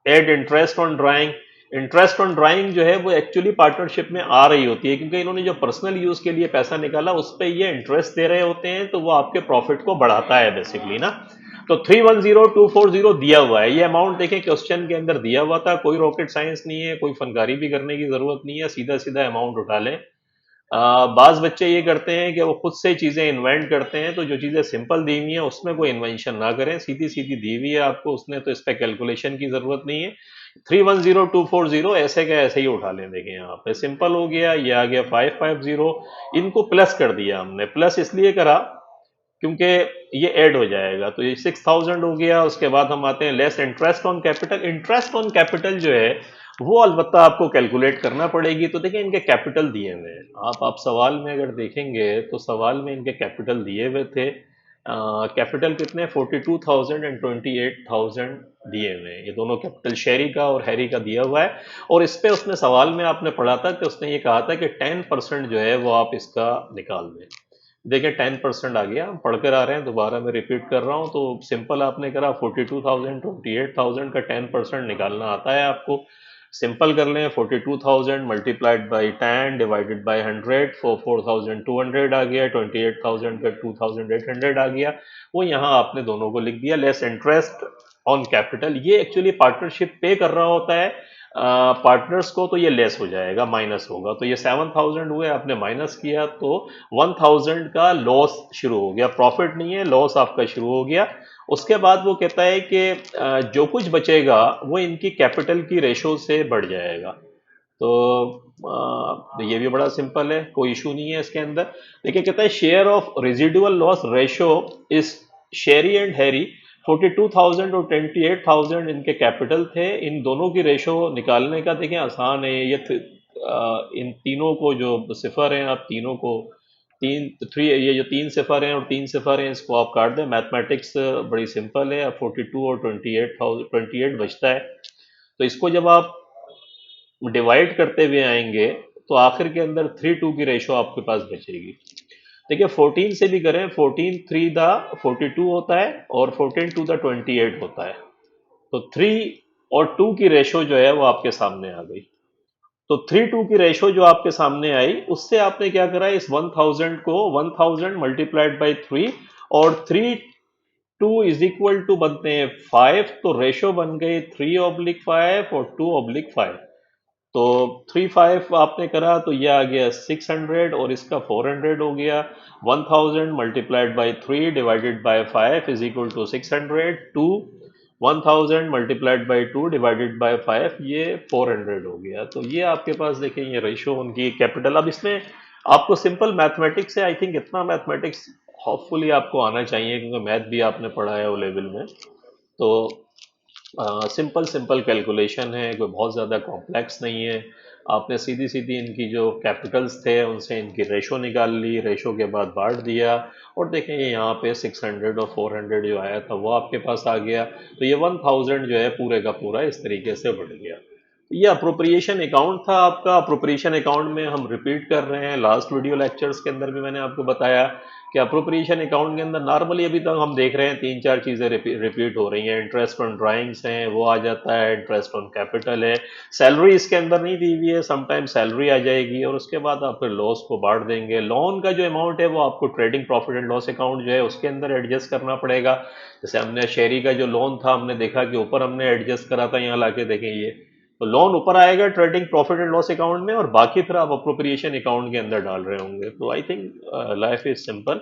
add interest on drawing. Interest on drawing जो है वो एक्चुअली पार्टनरशिप में आ रही होती है, क्योंकि इन्होंने जो पर्सनल यूज के लिए पैसा निकाला उस पर ये इंटरेस्ट दे रहे होते हैं, तो वो आपके प्रॉफिट को बढ़ाता है बेसिकली ना। तो 310240 दिया हुआ है, ये अमाउंट देखें क्वेश्चन के अंदर दिया हुआ था, कोई रॉकेट साइंस नहीं है, कोई फनकारी भी करने की जरूरत नहीं है, सीधा सीधा अमाउंट उठा लें। बाज बच्चे ये करते हैं कि वो खुद से चीजें इन्वेंट करते हैं, तो जो चीजें सिंपल दी हुई है उसमें कोई इन्वेंशन ना करें, सीधी सीधी दी हुई है आपको उसने, तो इस पर कैलकुलेशन की जरूरत नहीं है। 310240 ऐसे का ऐसे ही उठा लें। देखें यहाँ पे सिंपल हो गया, ये आ गया 550, इनको प्लस कर दिया हमने। प्लस इसलिए करा क्योंकि ये ऐड हो जाएगा, तो ये 6000 हो गया। उसके बाद हम आते हैं less interest on capital. Interest on capital जो है वो अलबत्ता आपको कैलकुलेट करना पड़ेगी। तो देखिए इनके कैपिटल दिए हुए हैं, आप सवाल में अगर देखेंगे तो सवाल में इनके कैपिटल दिए हुए थे। कैपिटल कितने, 42,000 एंड 28,000 दिए हुए हैं। ये दोनों कैपिटल शेरी का और हैरी का दिया हुआ है। और इस पे उसने सवाल में आपने पढ़ा था कि उसने ये कहा था कि 10% जो है वो आप इसका निकाल दें। देखिए 10% आ गया, हम पढ़कर आ रहे हैं, दोबारा मैं रिपीट कर रहा हूँ। तो सिंपल आपने करा 42,000 28,000 का 10% निकालना आता है आपको। सिंपल कर लें, 42,000 मल्टीप्लाइड बाई 10 डिवाइडेड बाई 100, 4,200 आ गया। 28,000 का 2,800 आ गया। वो यहाँ आपने दोनों को लिख दिया। लेस इंटरेस्ट ऑन कैपिटल, ये एक्चुअली पार्टनरशिप पे कर रहा होता है पार्टनर्स को, तो ये लेस हो जाएगा, माइनस होगा। तो ये 7,000 हुए, आपने माइनस किया तो 1,000 का लॉस शुरू हो गया। प्रॉफिट नहीं है, लॉस आपका शुरू हो गया। उसके बाद वो कहता है कि जो कुछ बचेगा वो इनकी कैपिटल की रेशो से बढ़ जाएगा। तो ये भी बड़ा सिंपल है, कोई इशू नहीं है इसके अंदर। देखिए कहता है share of residual loss ratio is Sheri and Harry. 42,000 और 28,000 इनके कैपिटल थे, इन दोनों की रेशो निकालने का देखें आसान है। ये इन तीनों को जो सिफर हैं, आप तीनों को तीन थ्री, ये जो तीन सिफर हैं और तीन सिफर हैं इसको आप काट दें। मैथमेटिक्स बड़ी सिंपल है। अब 42 और 28 बचता है, तो इसको जब आप डिवाइड करते हुए आएंगे तो आखिर के अंदर 3:2 की रेशो आपके पास बचेगी। देखिए 14 से भी करें, 14 3 द 42 होता है और 14 2 द 28 होता है। तो 3 और 2 की रेशो जो है वो आपके सामने आ गई। तो 3:2 की रेशो जो आपके सामने आई, उससे आपने क्या करा, इस 1,000 को 1,000 मल्टीप्लाइड बाई 3, और 3:2 इज इक्वल टू बनते हैं 5, तो रेशो बन गई 3/5 और 2/5। तो 35 आपने करा तो ये आ गया 600 और इसका 400 हो गया। 1000 multiplied by 3 divided by 5 is equal to 600 two 1000 multiplied by 2 divided by 5 ये 400 हो गया। तो ये आपके पास देखें ये रेशो उनकी कैपिटल। अब इसमें आपको सिंपल मैथमेटिक्स है, आई थिंक इतना मैथमेटिक्स होपफुली आपको आना चाहिए क्योंकि मैथ भी आपने पढ़ा है वो लेवल में। तो सिंपल सिंपल कैलकुलेशन है, कोई बहुत ज़्यादा कॉम्प्लेक्स नहीं है। आपने सीधी सीधी इनकी जो कैपिटल्स थे उनसे इनकी रेशो निकाल ली, रेशो के बाद बांट दिया और देखें ये यहाँ पे 600 और 400 जो आया था वो आपके पास आ गया। तो ये 1000 जो है पूरे का पूरा इस तरीके से बढ़ गया। ये अप्रोप्रिएशन अकाउंट था आपका। अप्रोप्रिएशन अकाउंट में हम रिपीट कर रहे हैं, लास्ट वीडियो लेक्चर्स के अंदर भी मैंने आपको बताया कि अप्रोप्रिएशन अकाउंट के अंदर नॉर्मली अभी तक हम देख रहे हैं तीन चार चीज़ें रिपीट हो रही हैं। इंटरेस्ट ऑन ड्राइंग्स हैं वो आ जाता है, इंटरेस्ट ऑन कैपिटल है, सैलरी इसके अंदर नहीं दी हुई है, समटाइम सैलरी आ जाएगी और उसके बाद आप फिर लॉस को बांट देंगे। लोन का जो अमाउंट है वो आपको trading profit and loss account जो है उसके अंदर एडजस्ट करना पड़ेगा। जैसे हमने शेरी का जो लोन था हमने देखा कि ऊपर हमने एडजस्ट करा था, यहाँ लाके देखें ये तो लोन ऊपर आएगा trading profit and loss account में और बाकी फिर आप अप्रोप्रिएशन अकाउंट के अंदर डाल रहे होंगे। तो I think life is simple,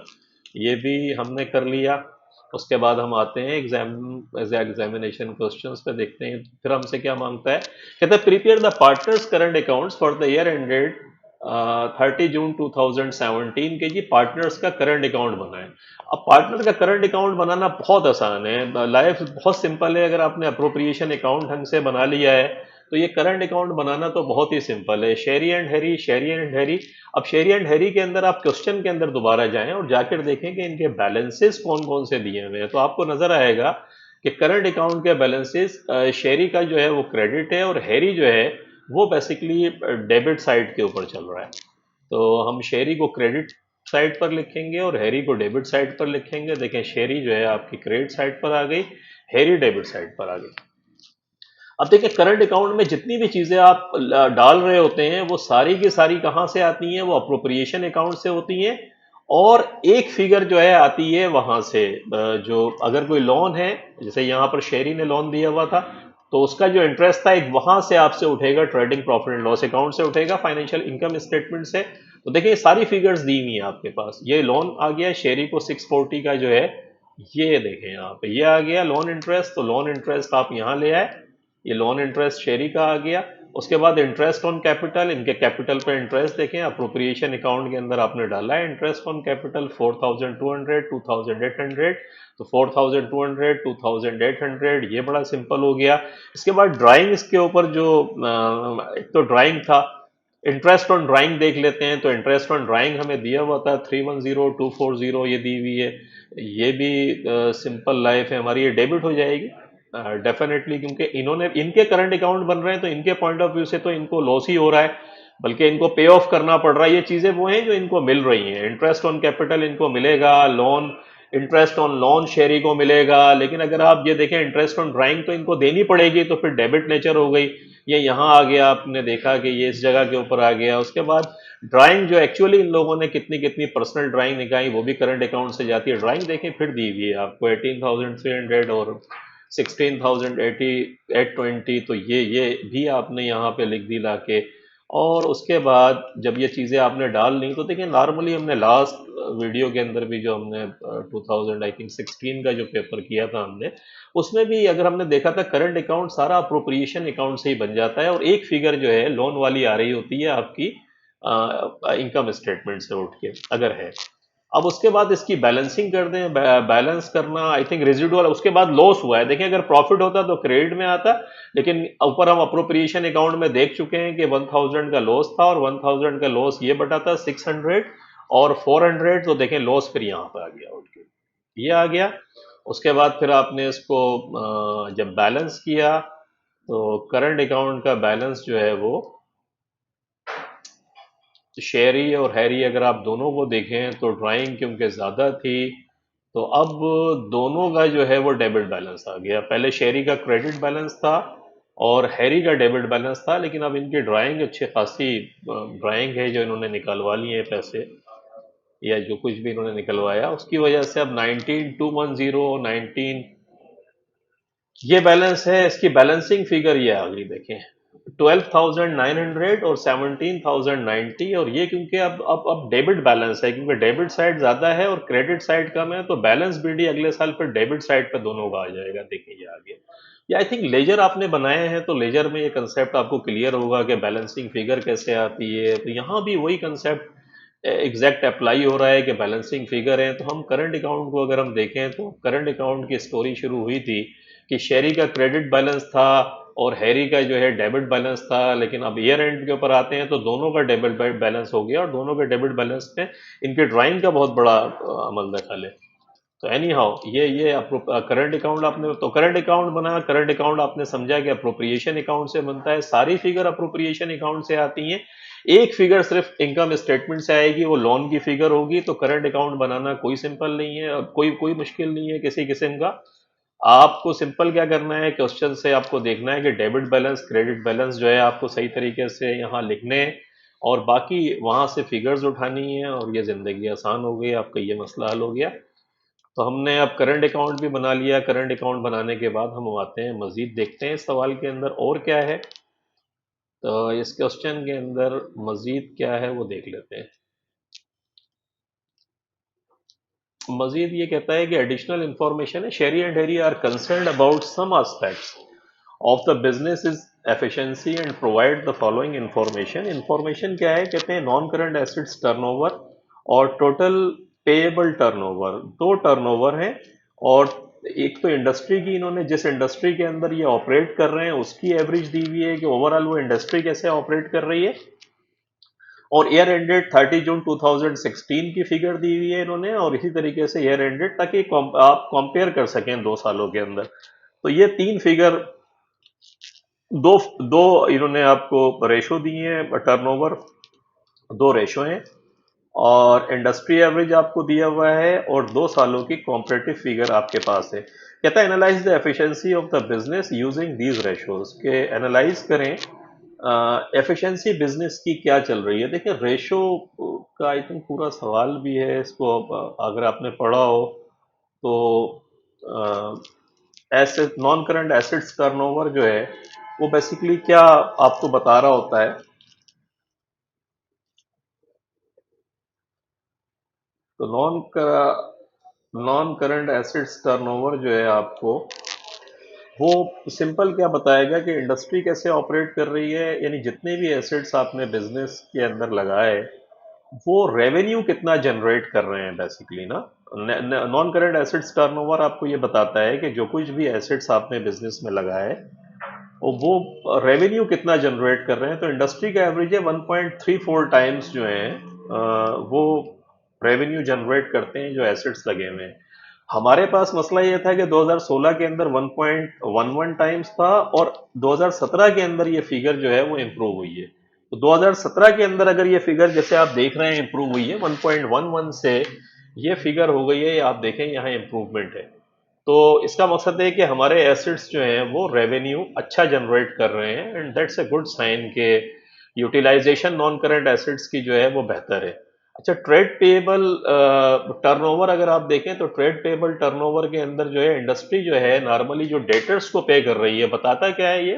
ये भी हमने कर लिया। उसके बाद हम आते हैं एग्जामिनेशन क्वेश्चंस पे, देखते हैं फिर हमसे क्या मांगता है। कहता है prepare the partners current accounts for the year ended 30 June 2017 के जी पार्टनर्स का करंट अकाउंट बनाएं। अब पार्टनर का करंट अकाउंट बनाना बहुत आसान है, लाइफ बहुत सिंपल है। अगर आपने अप्रोप्रिएशन अकाउंट ढंग से बना लिया है तो ये करंट अकाउंट बनाना तो बहुत ही सिंपल है। Sherry and Harry, Sheri and Harry. अब शेरी एंड हैरी के अंदर आप क्वेश्चन के अंदर दोबारा जाएं और जाकर देखें कि इनके बैलेंसेस कौन कौन से दिए हुए हैं, तो आपको नजर आएगा कि करंट अकाउंट के बैलेंसेस शेरी का जो है वो क्रेडिट है और हैरी जो है वो बेसिकली डेबिट साइड के ऊपर चल रहा है। तो हम शेरी को क्रेडिट साइड पर लिखेंगे और हैरी को डेबिट साइड पर लिखेंगे। देखें शेरी जो है आपकी क्रेडिट साइड पर आ गई, हैरी डेबिट साइड पर आ गई। अब देखिए करंट अकाउंट में जितनी भी चीजें आप डाल रहे होते हैं वो सारी की सारी कहां से आती हैं, वो अप्रोप्रिएशन अकाउंट से होती हैं। और एक फिगर जो है आती है वहां से, जो अगर कोई लोन है जैसे यहाँ पर शेरी ने लोन दिया हुआ था तो उसका जो इंटरेस्ट था एक वहां से आपसे उठेगा, trading profit and loss account से उठेगा, फाइनेंशियल इनकम स्टेटमेंट से। तो देखिए सारी फिगर्स दी हुई हैं आपके पास। ये लोन आ गया शेरी को 640 का जो है, ये देखें यहाँ पे ये आ गया लोन इंटरेस्ट। तो लोन इंटरेस्ट आप यहाँ ले आए, ये लोन इंटरेस्ट शेरी का आ गया। उसके बाद इंटरेस्ट ऑन कैपिटल, इनके कैपिटल पे इंटरेस्ट देखें अप्रोप्रिएशन अकाउंट के अंदर आपने डाला है इंटरेस्ट ऑन कैपिटल 4200 2800। तो 4200 2800 ये बड़ा सिंपल हो गया। इसके बाद ड्राइंग्स के ऊपर जो एक तो ड्राइंग था, इंटरेस्ट ऑन ड्राइंग देख लेते हैं। तो इंटरेस्ट ऑन ड्राइंग हमें दिया हुआ था 310240 ये दी हुई है। ये भी सिंपल लाइफ है हमारी, ये डेबिट हो जाएगी डेफिनेटली, क्योंकि इन्होंने इनके करंट अकाउंट बन रहे हैं तो इनके पॉइंट ऑफ व्यू से तो इनको लॉस ही हो रहा है, बल्कि इनको पे ऑफ करना पड़ रहा है। ये चीजें वो हैं जो इनको मिल रही हैं। इंटरेस्ट ऑन कैपिटल इनको मिलेगा, लोन इंटरेस्ट ऑन लोन शेरी को मिलेगा। लेकिन अगर आप ये देखें इंटरेस्ट ऑन ड्राइंग तो इनको देनी पड़ेगी, तो फिर डेबिट नेचर हो गई। ये यहाँ आ गया, आपने देखा कि ये इस जगह के ऊपर आ गया। उसके बाद ड्राइंग जो एक्चुअली इन लोगों ने कितनी कितनी पर्सनल ड्राइंग निकाली वो भी करंट अकाउंट से जाती है। ड्राइंग देखें फिर दी हुई है आपको 18,300 और 16,080 तो ये भी आपने यहाँ पे लिख दी लाके। और उसके बाद जब ये चीज़ें आपने डाल ली तो देखिए नॉर्मली हमने लास्ट वीडियो के अंदर भी जो हमने 2000 आई थिंक 16 का जो पेपर किया था हमने, उसमें भी अगर हमने देखा था करंट अकाउंट सारा अप्रोप्रिएशन अकाउंट से ही बन जाता है और एक फिगर जो है लोन वाली आ रही होती है आपकी इनकम स्टेटमेंट से उठ के अगर है। अब उसके बाद इसकी बैलेंसिंग कर दें, बैलेंस करना आई थिंक रेजिडुअल। उसके बाद लॉस हुआ है, देखिए अगर प्रॉफिट होता तो क्रेडिट में आता, लेकिन ऊपर हम अप्रोप्रिएशन अकाउंट में देख चुके हैं कि 1000 का लॉस था और 1000 का लॉस ये बटा था 600 और 400। तो देखें लॉस फिर यहाँ पर आ गया उठ के, ये आ गया। उसके बाद फिर आपने इसको जब बैलेंस किया तो करंट अकाउंट का बैलेंस जो है वो शेरी और हैरी अगर आप दोनों को देखें तो ड्राइंग क्योंकि ज़्यादा थी तो अब दोनों का जो है वो डेबिट बैलेंस आ गया। पहले शेरी का क्रेडिट बैलेंस था और हैरी का डेबिट बैलेंस था, लेकिन अब इनकी ड्राइंग अच्छी खासी ड्राइंग है जो इन्होंने निकलवा लिए हैं पैसे, या जो कुछ भी इन्होंने निकलवाया उसकी वजह से अब 19210 19 ये बैलेंस है। इसकी बैलेंसिंग फिगर ये आ गई देखें 12,900 और 17,090, और ये क्योंकि अब डेबिट बैलेंस है, क्योंकि डेबिट साइड ज़्यादा है और क्रेडिट साइड कम है, तो बैलेंस बीडी अगले साल फिर डेबिट साइड पे दोनों का आ जाएगा, देखिए आगे। या आई थिंक लेजर आपने बनाए हैं, तो लेजर में ये कंसेप्ट आपको क्लियर होगा कि बैलेंसिंग फिगर कैसे आती है, तो यहाँ भी वही कंसेप्ट एग्जैक्ट अप्लाई हो रहा है कि बैलेंसिंग फिगर है। तो हम करंट अकाउंट को अगर हम देखें, तो करंट अकाउंट की स्टोरी शुरू हुई थी कि शेरी का क्रेडिट बैलेंस था और हैरी का जो है डेबिट बैलेंस था, लेकिन अब ईयर एंड के ऊपर आते हैं तो दोनों का डेबिट बैलेंस हो गया, और दोनों के डेबिट बैलेंस में इनके ड्राइंग का बहुत बड़ा अमल दखल है। तो एनी हाउ ये करंट अकाउंट आपने, तो करंट अकाउंट बना, करंट अकाउंट आपने समझा कि अप्रोप्रिएशन अकाउंट से बनता है, सारी फिगर अप्रोप्रिएशन अकाउंट से आती हैं। एक फिगर सिर्फ इनकम स्टेटमेंट से आएगी, वो लोन की फिगर होगी। तो करंट अकाउंट बनाना कोई सिंपल नहीं है, कोई कोई मुश्किल नहीं है किसी किस्म का। आपको सिंपल क्या करना है, क्वेश्चन से आपको देखना है कि डेबिट बैलेंस क्रेडिट बैलेंस जो है आपको सही तरीके से यहाँ लिखने हैं, और बाकी वहां से फिगर्स उठानी है, और ये ज़िंदगी आसान हो गई, आपका ये मसला हल हो गया। तो हमने अब करंट अकाउंट भी बना लिया। करंट अकाउंट बनाने के बाद हम आते हैं मजीद, देखते हैं इस सवाल के अंदर और क्या है। तो इस क्वेश्चन के अंदर मजीद क्या है वो देख लेते हैं। मजीद ये कहता है कि एडिशनल इंफॉर्मेशन है, Sherry and Harry are concerned about some aspects of the business is efficiency and provide the following information. Information क्या है, कहते हैं नॉन करंट एसेट्स टर्नओवर और टोटल पेएबल टर्नओवर, दो टर्नओवर हैं। और एक तो इंडस्ट्री की, इन्होंने जिस इंडस्ट्री के अंदर ये ऑपरेट कर रहे हैं उसकी एवरेज दी हुई है कि ओवरऑल वो इंडस्ट्री कैसे ऑपरेट कर रही है, और ईयर एंडेड 30 जून 2016 की फिगर दी हुई है इन्होंने, और इसी तरीके से ईयर एंडेड, ताकि आप कंपेयर कर सकें 2 सालों के अंदर। तो ये तीन फिगर, दो दो इन्होंने आपको रेशो दिए हैं, टर्नओवर दो रेशो हैं, और इंडस्ट्री एवरेज आपको दिया हुआ है, और 2 सालों की कॉम्परेटिव फिगर आपके पास है। कहता है analyse the efficiency of the business using these ratios, के एनालाइज करें एफिशिएंसी बिजनेस की क्या चल रही है। देखिए रेशो का आई थिंक पूरा सवाल भी है, इसको अगर आपने पढ़ा हो तो, asset non current assets turnover जो है वो बेसिकली क्या आपको बता रहा होता है। तो नॉन करंट एसेट्स टर्नओवर जो है आपको, वो सिंपल क्या बताएगा कि इंडस्ट्री कैसे ऑपरेट कर रही है, यानी जितने भी एसेट्स आपने बिजनेस के अंदर लगाए वो रेवेन्यू कितना जनरेट कर रहे हैं बेसिकली ना। नॉन करंट एसेट्स टर्नओवर आपको ये बताता है कि जो कुछ भी एसेट्स आपने बिजनेस में लगाए और वो रेवेन्यू कितना जनरेट कर रहे हैं। तो इंडस्ट्री का एवरेज है 1.34 टाइम्स जो है वो रेवेन्यू जनरेट करते हैं जो एसेट्स लगे हुए हैं। हमारे पास मसला ये था कि 2016 के अंदर 1.11 टाइम्स था, और 2017 के अंदर ये फिगर जो है वो इम्प्रूव हुई है। तो 2017 के अंदर अगर ये फिगर जैसे आप देख रहे हैं इम्प्रूव हुई है 1.11 से, ये फिगर हो गई है, आप देखें यहाँ इम्प्रूवमेंट है। तो इसका मकसद है कि हमारे एसेट्स जो हैं वो रेवेन्यू अच्छा जनरेट कर रहे हैं, and that's a good sign के यूटिलाइजेशन नॉन करंट एसेट्स की जो है वो बेहतर है। अच्छा, ट्रेड पेएबल टर्नओवर अगर आप देखें तो ट्रेड पेएबल टर्नओवर के अंदर जो है इंडस्ट्री जो है नॉर्मली जो डेटर्स को पे कर रही है, बताता क्या है ये,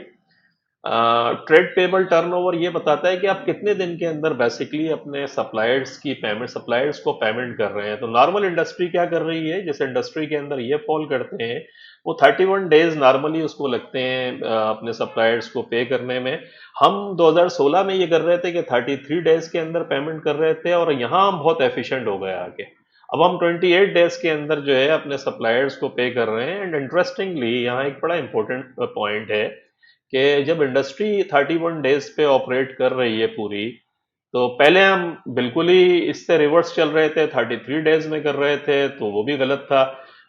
ट्रेड पेबल टर्नओवर ये बताता है कि आप कितने दिन के अंदर बेसिकली अपने सप्लायर्स की पेमेंट, सप्लायर्स को पेमेंट कर रहे हैं। तो नॉर्मल इंडस्ट्री क्या कर रही है, जिस इंडस्ट्री के अंदर ये फॉल करते हैं वो 31 डेज नॉर्मली उसको लगते हैं अपने सप्लायर्स को पे करने में। हम 2016 में ये कर रहे थे कि 33 डेज के अंदर पेमेंट कर रहे थे, और यहाँ हम बहुत एफिशिएंट हो गए आगे। अब हम 28 डेज के अंदर जो है अपने सप्लायर्स को पे कर रहे हैं। एंड इंटरेस्टिंगली यहाँ एक बड़ा इंपॉर्टेंट पॉइंट है कि जब इंडस्ट्री 31 डेज पे ऑपरेट कर रही है पूरी, तो पहले हम बिल्कुल ही इससे रिवर्स चल रहे थे, 33 डेज में कर रहे थे, तो वो भी गलत था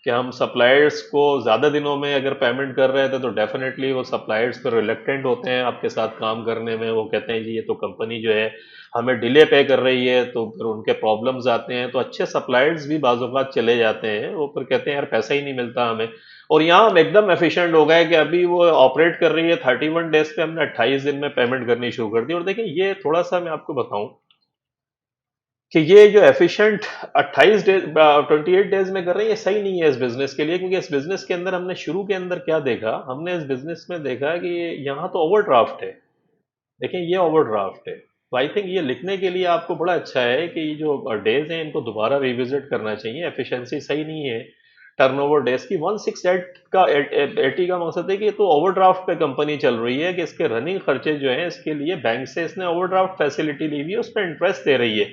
कि हम सप्लायर्स को ज़्यादा दिनों में अगर पेमेंट कर रहे थे तो डेफिनेटली वो सप्लायर्स पर रिलेक्टेंट होते हैं आपके साथ काम करने में। वो कहते हैं जी ये तो कंपनी जो है हमें डिले पे कर रही है, तो फिर उनके प्रॉब्लम्स आते हैं, तो अच्छे सप्लायर्स भी बाज़ चले जाते हैं, वो फिर कहते हैं यार पैसा ही नहीं मिलता हमें। और यहाँ हम एकदम एफिशिएंट हो गए कि अभी वो ऑपरेट कर रही है 31 डेज पे, हमने 28 दिन में पेमेंट करनी शुरू कर दी। और देखिए ये थोड़ा सा मैं आपको बताऊं कि ये जो एफिशिएंट 28 डेज 28 डेज में कर रहे हैं ये सही नहीं है इस बिजनेस के लिए, क्योंकि इस बिजनेस के अंदर हमने शुरू के अंदर क्या देखा, हमने इस बिजनेस में देखा कि यहाँ तो ओवरड्राफ्ट है। देखिए ये ओवरड्राफ्ट है, तो आई थिंक ये लिखने के लिए आपको बड़ा अच्छा है कि ये जो डेज हैं इनको दोबारा रिविजिट करना चाहिए, एफिशिएंसी सही नहीं है टर्नओवर डेज की। 168 का 80 का मकसद है कि ये तो ओवरड्राफ्ट पे कंपनी चल रही है, कि इसके रनिंग खर्चे जो हैं इसके लिए बैंक से इसने ओवरड्राफ्ट फैसिलिटी ली हुई है, उस पर इंटरेस्ट दे रही है।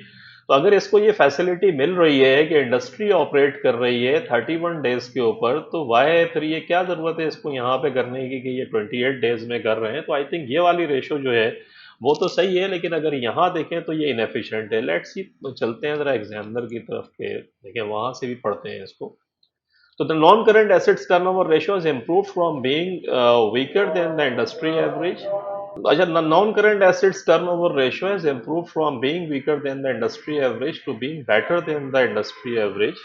तो अगर इसको ये फैसिलिटी मिल रही है कि इंडस्ट्री ऑपरेट कर रही है 31 डेज के ऊपर, तो वाई फिर ये क्या जरूरत है इसको यहाँ पे करने की कि ये 28 डेज में कर रहे हैं। तो आई थिंक ये वाली रेशो जो है वो तो सही है, लेकिन अगर यहाँ देखें तो ये इनएफिशिएंट है। लेट्स सी, चलते हैं जरा एग्जामिनर की तरफ के, देखें वहां से भी पढ़ते हैं इसको। तो the non-current assets turnover ratio has improved from being weaker than the industry average. अच्छा, non-current assets turnover ratio has improved from being weaker than the industry average to being better than the industry average,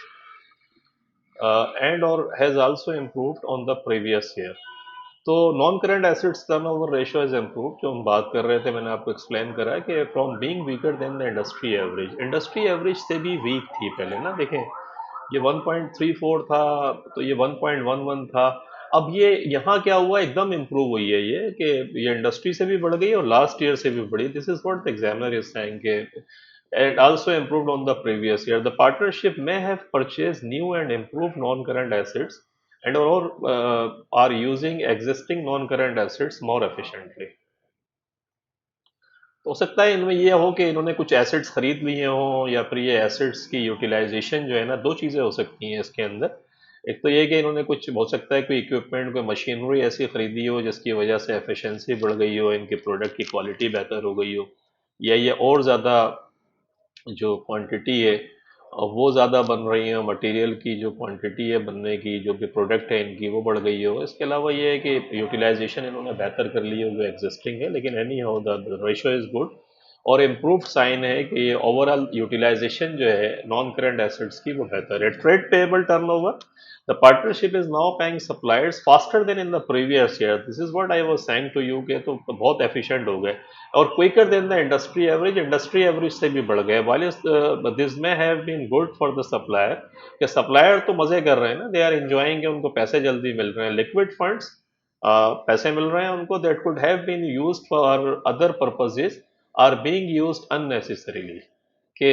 and or has also improved on the previous year. तो non current assets turnover ratio is improve, जो हम बात कर रहे थे, मैंने आपको एक्सप्लेन करा कि from being weaker then the industry average, industry average से भी वीक थी पहले ना। देखें ये 1.34 था, तो ये 1.11 था। अब ये यहाँ क्या हुआ, एकदम इम्प्रूव हुई है ये, कि ये इंडस्ट्री से भी बढ़ गई और लास्ट ईयर से भी बढ़ी। This is what the examiner is saying के and also improved on the previous year. The partnership may have purchased new and improved non-current assets and or are using existing non-current assets more efficiently. तो हो सकता है इनमें ये हो कि इन्होंने कुछ एसेट्स खरीद लिए हों, या फिर ये एसेट्स की यूटिलाइजेशन जो है ना, दो चीज़ें हो सकती हैं इसके अंदर। एक तो ये कि इन्होंने कुछ, हो सकता है कोई इक्विपमेंट, कोई मशीनरी ऐसी खरीदी हो जिसकी वजह से एफिशिएंसी बढ़ गई हो, इनके प्रोडक्ट की क्वालिटी बेहतर हो गई हो, या ये और ज़्यादा जो क्वांटिटी है वो ज़्यादा बन रही है, मटेरियल की जो क्वांटिटी है बनने की, जो भी प्रोडक्ट है इनकी वो बढ़ गई हो। इसके अलावा ये है कि यूटिलाइजेशन इन्होंने बेहतर कर ली है जो एग्जिस्टिंग है, लेकिन any how the ratio is good. और इम्प्रूव साइन है कि ये ओवरऑल यूटिलाइजेशन जो है नॉन करंट एसेट्स की वो बेहतर है। Trade payable turnover, the partnership is now paying suppliers faster than in the previous year. This is what I was saying to you के, तो बहुत एफिशिएंट हो गए और quicker than the industry average से भी बढ़ गए। While this may have been good for the supplier, कि सप्लायर तो मजे कर रहे हैं ना, दे आर एंजॉइंग, उनको पैसे जल्दी मिल रहे हैं, लिक्विड फंड्स पैसे मिल रहे हैं उनको, that could have been used for other purposes are being used unnecessarily. कि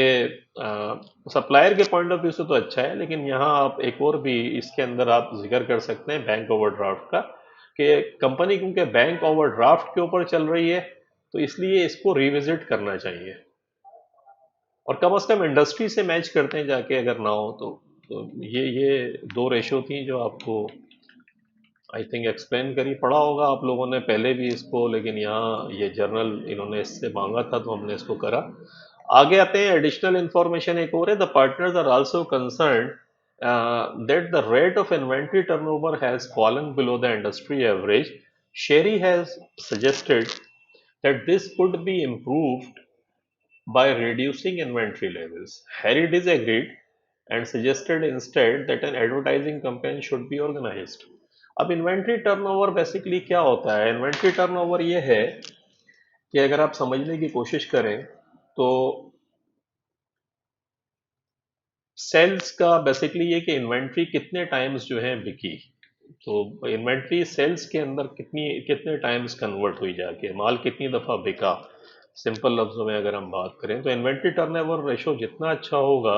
सप्लायर के पॉइंट ऑफ व्यू से तो अच्छा है, लेकिन यहाँ आप एक और भी इसके अंदर आप जिक्र कर सकते हैं बैंक ओवरड्राफ्ट का, कि कंपनी क्योंकि बैंक ओवरड्राफ्ट के ऊपर चल रही है, तो इसलिए इसको रिविजिट करना चाहिए, और कम से कम इंडस्ट्री से मैच करते हैं जाके, अगर ना हो तो ये दो रेशो थी जो आपको आई थिंक एक्सप्लेन करी, पढ़ा होगा आप लोगों ने पहले भी इसको, लेकिन यहाँ ये जर्नल इन्होंने इससे मांगा था तो हमने इसको करा। आगे आते हैं, एडिशनल इंफॉर्मेशन एक और है, the partners are also concerned that the rate of inventory turnover has fallen below the industry average. Sherry has suggested that this could be improved by reducing inventory levels. Harry disagreed and suggested instead that an advertising campaign should be organized. अब इन्वेंट्री टर्नओवर बेसिकली क्या होता है? इन्वेंट्री टर्नओवर ये है कि अगर आप समझने की कोशिश करें तो सेल्स का बेसिकली ये कि इन्वेंट्री कितने टाइम्स जो है बिकी, तो इन्वेंट्री सेल्स के अंदर कितने टाइम्स कन्वर्ट हुई जाके, माल कितनी दफ़ा बिका। सिंपल लफ्ज़ों में अगर हम बात करें तो इन्वेंट्री टर्नओवर रेशो जितना अच्छा होगा,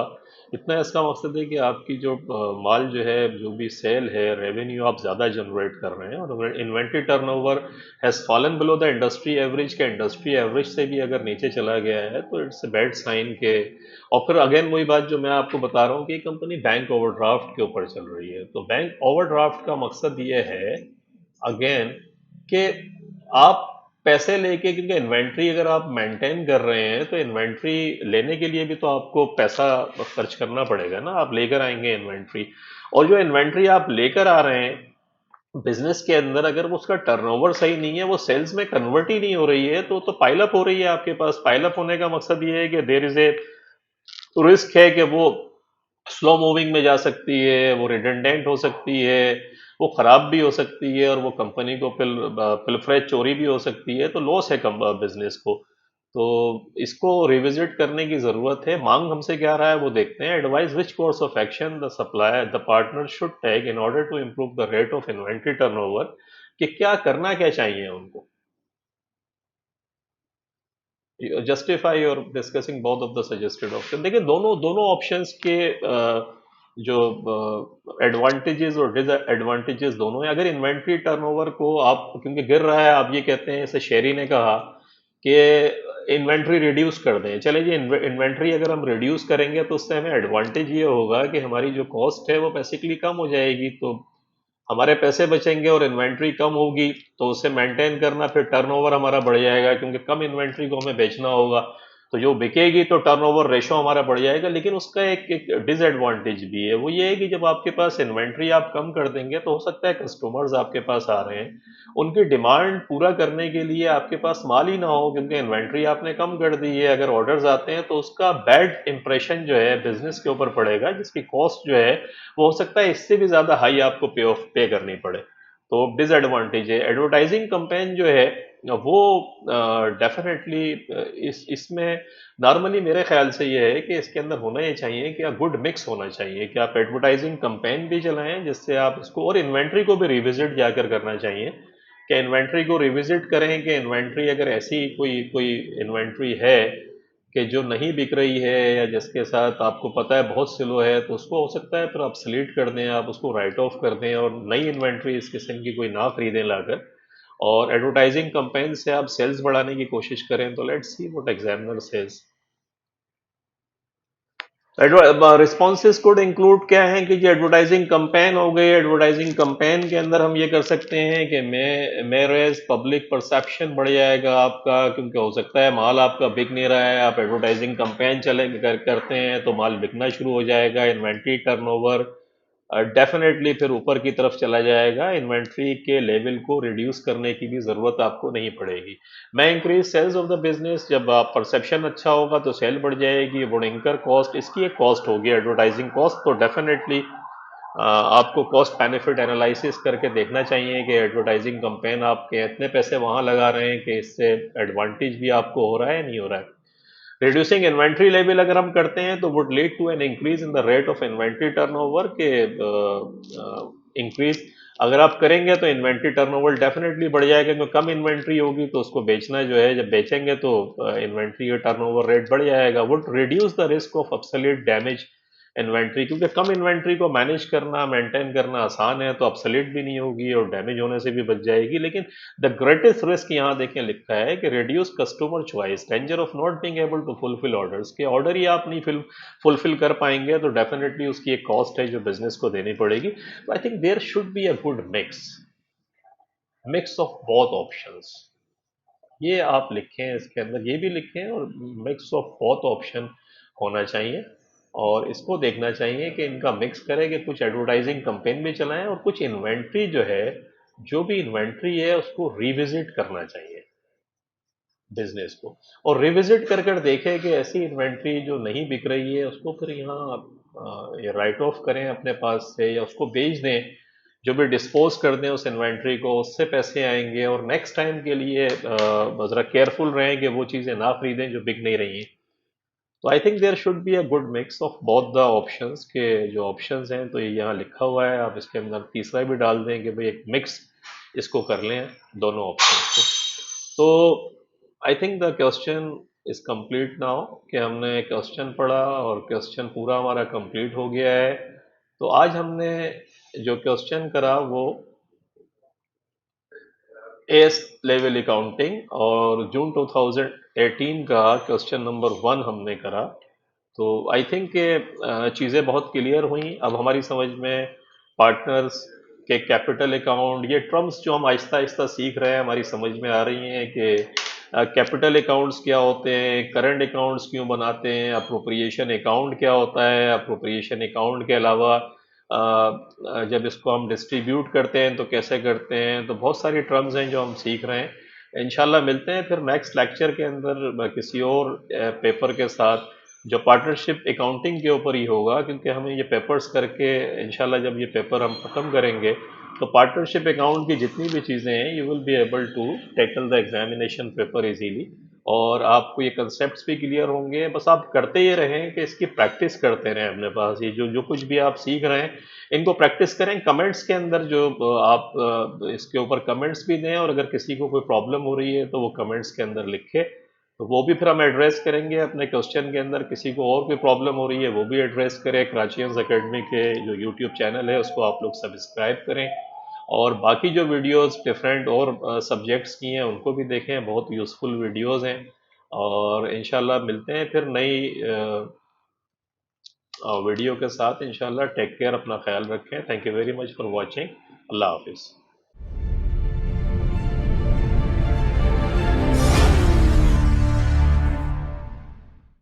इतना इसका मकसद है कि आपकी जो माल जो है, जो भी सेल है, रेवेन्यू आप ज़्यादा जनरेट कर रहे हैं। और inventory turnover has fallen below the industry average, के इंडस्ट्री एवरेज से भी अगर नीचे चला गया है तो इट्स ए बैड साइन के। और फिर अगेन वही बात जो मैं आपको बता रहा हूँ कि कंपनी बैंक ओवरड्राफ्ट के ऊपर चल रही है। तो बैंक ओवरड्राफ्ट का मकसद ये है अगेन कि आप पैसे लेके, क्योंकि इन्वेंट्री अगर आप मेंटेन कर रहे हैं तो इन्वेंट्री लेने के लिए भी तो आपको पैसा खर्च करना पड़ेगा ना, आप लेकर आएंगे इन्वेंट्री। और जो इन्वेंट्री आप लेकर आ रहे हैं बिजनेस के अंदर, अगर वो उसका टर्नओवर सही नहीं है, वो सेल्स में कन्वर्ट ही नहीं हो रही है, तो पाइलअप हो रही है आपके पास। पाइलअप होने का मकसद ये है कि देयर इज ए रिस्क है कि वो स्लो मूविंग में जा सकती है, वो रिडंडेंट हो सकती है, वो खराब भी हो सकती है, और वो कंपनी को पिलफरेज चोरी भी हो सकती है, तो लॉस है बिजनेस को। तो इसको रिविजिट करने की जरूरत है। मांग हमसे क्या रहा है वो देखते हैं। Advice which course of action the partner should take in order to improve the rate of inventory turnover, कि क्या करना क्या चाहिए उनको। जस्टिफाई और discussing both of the suggested option. देखिए दोनों दोनों ऑप्शंस के जो एडवांटेजेस और डिसएडवांटेजेस दोनों हैं। अगर इन्वेंट्री टर्नओवर को आप, क्योंकि गिर रहा है, आप ये कहते हैं, जैसे शेरी ने कहा कि इन्वेंट्री रिड्यूस कर दें, चले जी इन्वेंट्री अगर हम रिड्यूस करेंगे तो उससे हमें एडवांटेज ये होगा कि हमारी जो कॉस्ट है वो बेसिकली कम हो जाएगी, तो हमारे पैसे बचेंगे और इन्वेंट्री कम होगी, तो उसे मेंटेन करना, फिर टर्नओवर हमारा बढ़ जाएगा, क्योंकि कम इन्वेंट्री को हमें बेचना होगा, तो जो बिकेगी तो टर्नओवर रेशो हमारा बढ़ जाएगा। लेकिन उसका एक डिसएडवांटेज भी है, वो ये है कि जब आपके पास इन्वेंट्री आप कम कर देंगे तो हो सकता है कस्टमर्स आपके पास आ रहे हैं, उनकी डिमांड पूरा करने के लिए आपके पास माल ही ना हो, क्योंकि इन्वेंट्री आपने कम कर दी है। अगर ऑर्डर्स आते हैं तो उसका बैड इंप्रेशन जो है बिजनेस के ऊपर पड़ेगा, जिसकी कॉस्ट जो है वो हो सकता है इससे भी ज्यादा हाई आपको पे ऑफ पे करनी पड़े। तो डिसएडवांटेज है। एडवर्टाइजिंग कंपेन जो है वो डेफिनेटली इसमें नॉर्मली मेरे ख्याल से ये है कि इसके अंदर होना ये चाहिए कि गुड मिक्स होना चाहिए, कि आप एडवर्टाइजिंग कंपेन भी चलाएं जिससे आप इसको, और इन्वेंट्री को भी रिविजिट जाकर करना चाहिए, कि इन्वेंट्री को रिविजिट करें, कि इन्वेंट्री अगर ऐसी कोई कोई इन्वेंट्री है कि जो नहीं बिक रही है या जिसके साथ आपको पता है बहुत स्लो है, तो उसको हो सकता है फिर आप स्लीट कर दें, आप उसको राइट ऑफ कर दें और नई इन्वेंट्री इस किस्म की कोई ना खरीदें लाकर, और एडवर्टाइजिंग कंपेन से आप सेल्स बढ़ाने की कोशिश करें। तो लेट्स सी व्हाट एग्जामिनर सेल्स। रिस्पॉन्सेज कोड इंक्लूड क्या है कि जो एडवर्टाइजिंग कंपेन हो गई, एडवर्टाइजिंग कंपेन के अंदर हम ये कर सकते हैं कि मेरे पब्लिक परसेप्शन बढ़ जाएगा आपका, क्योंकि हो सकता है माल आपका बिक नहीं रहा है, आप एडवर्टाइजिंग कंपेन करते हैं तो माल बिकना शुरू हो जाएगा, इन्वेंट्री टर्नओवर डेफिनेटली फिर ऊपर की तरफ चला जाएगा, इन्वेंट्री के लेवल को रिड्यूस करने की भी ज़रूरत आपको नहीं पड़ेगी। मैं increase sales of the business, जब आप परसेप्शन अच्छा होगा तो सेल बढ़ जाएगी, वुड इंकर कॉस्ट, इसकी एक कॉस्ट होगी एडवर्टाइजिंग कॉस्ट, तो डेफिनेटली आपको कॉस्ट बेनिफिट एनालिसिस करके देखना चाहिए कि एडवर्टाइजिंग कंपेन आपके इतने पैसे वहां लगा रहे हैं कि इससे एडवांटेज भी आपको हो रहा है नहीं हो रहा है। रिड्यूसिंग इन्वेंट्री लेवल अगर हम करते हैं तो would lead to an increase in the rate of inventory turnover के इंक्रीज अगर आप करेंगे तो इन्वेंट्री टर्नओवर डेफिनेटली बढ़ जाएगा, क्योंकि कम इन्वेंट्री होगी तो उसको बेचना जो है, जब बेचेंगे तो इन्वेंट्री का टर्नओवर रेट बढ़ जाएगा, would reduce the risk of obsolete damage inventory, क्योंकि कम इन्वेंट्री को मैनेज करना, मेंटेन करना आसान है, तो ऑब्सोलीट भी नहीं होगी और डैमेज होने से भी बच जाएगी। लेकिन द ग्रेटेस्ट रिस्क यहाँ देखें लिखा है कि reduce customer choice, danger of not being able to fulfil orders, के ऑर्डर ही आप नहीं फुलफिल कर पाएंगे तो डेफिनेटली उसकी एक कॉस्ट है जो बिजनेस को देनी पड़ेगी। तो I think there should be a good mix mix of both options. ये आप लिखें, इसके अंदर ये भी लिखें, और मिक्स ऑफ बोथ ऑप्शन होना चाहिए, और इसको देखना चाहिए कि इनका मिक्स करें, कि कुछ एडवर्टाइजिंग कंपेन भी चलाएं और कुछ इन्वेंट्री जो है, जो भी इन्वेंट्री है उसको रिविजिट करना चाहिए बिजनेस को, और रिविजिट कर कर देखें कि ऐसी इन्वेंट्री जो नहीं बिक रही है उसको फिर यहाँ ये राइट ऑफ करें अपने पास से, या उसको बेच दें, जो भी डिस्पोज कर दें उस इन्वेंट्री को, उससे पैसे आएंगे, और नेक्स्ट टाइम के लिए ज़रा केयरफुल रहें कि वो चीज़ें ना खरीदें जो बिक नहीं रही हैं। तो I think there should be a good mix of both the options, के जो ऑप्शंस हैं तो ये यहाँ लिखा हुआ है, आप इसके अंदर तीसरा भी डाल दें कि भाई एक मिक्स इसको कर लें दोनों ऑप्शंस को। तो I think the question is complete now, कि हमने क्वेश्चन पढ़ा और क्वेश्चन पूरा हमारा कंप्लीट हो गया है। तो आज हमने जो क्वेश्चन करा वो एस लेवल अकाउंटिंग और जून 2018 का क्वेश्चन नंबर 1 हमने करा। तो आई थिंक के चीज़ें बहुत क्लियर हुई अब हमारी समझ में। पार्टनर्स के कैपिटल अकाउंट, ये टर्म्स जो हम आहिस्ता आहिस्ता सीख रहे हैं हमारी समझ में आ रही हैं, कि कैपिटल अकाउंट्स क्या होते हैं, करंट अकाउंट्स क्यों बनाते हैं, अप्रोप्रिएशन अकाउंट क्या होता है, अप्रोप्रिएशन अकाउंट के अलावा जब इसको हम डिस्ट्रीब्यूट करते हैं तो कैसे करते हैं। तो बहुत सारी टर्म्स हैं जो हम सीख रहे हैं। इंशाल्लाह मिलते हैं फिर नेक्स्ट लेक्चर के अंदर किसी और पेपर के साथ, जो पार्टनरशिप अकाउंटिंग के ऊपर ही होगा, क्योंकि हमें ये पेपर्स करके इंशाल्लाह जब ये पेपर हम ख़त्म करेंगे तो पार्टनरशिप अकाउंट की जितनी भी चीज़ें हैं you will be able to tackle the examination paper easily, और आपको ये कंसेप्ट भी क्लियर होंगे। बस आप करते ये रहें कि इसकी प्रैक्टिस करते रहें अपने पास, ये जो जो कुछ भी आप सीख रहे हैं इनको प्रैक्टिस करें। कमेंट्स के अंदर जो आप इसके ऊपर कमेंट्स भी दें, और अगर किसी को कोई प्रॉब्लम हो रही है तो वो कमेंट्स के अंदर लिखे। तो वो भी फिर हम एड्रेस करेंगे अपने क्वेश्चन के अंदर। किसी को और कोई प्रॉब्लम हो रही है वो भी एड्रेस करें। कराचियंस एकेडमी के जो यूट्यूब चैनल है उसको आप लोग सब्सक्राइब करें, और बाकी जो वीडियोस डिफरेंट और सब्जेक्ट्स की हैं उनको भी देखें, बहुत यूज़फुल वीडियोस हैं। और इंशाल्लाह मिलते हैं फिर नई वीडियो के साथ। इंशाल्लाह टेक केयर, अपना ख्याल रखें। Thank you very much for watching. अल्लाह हाफिज़।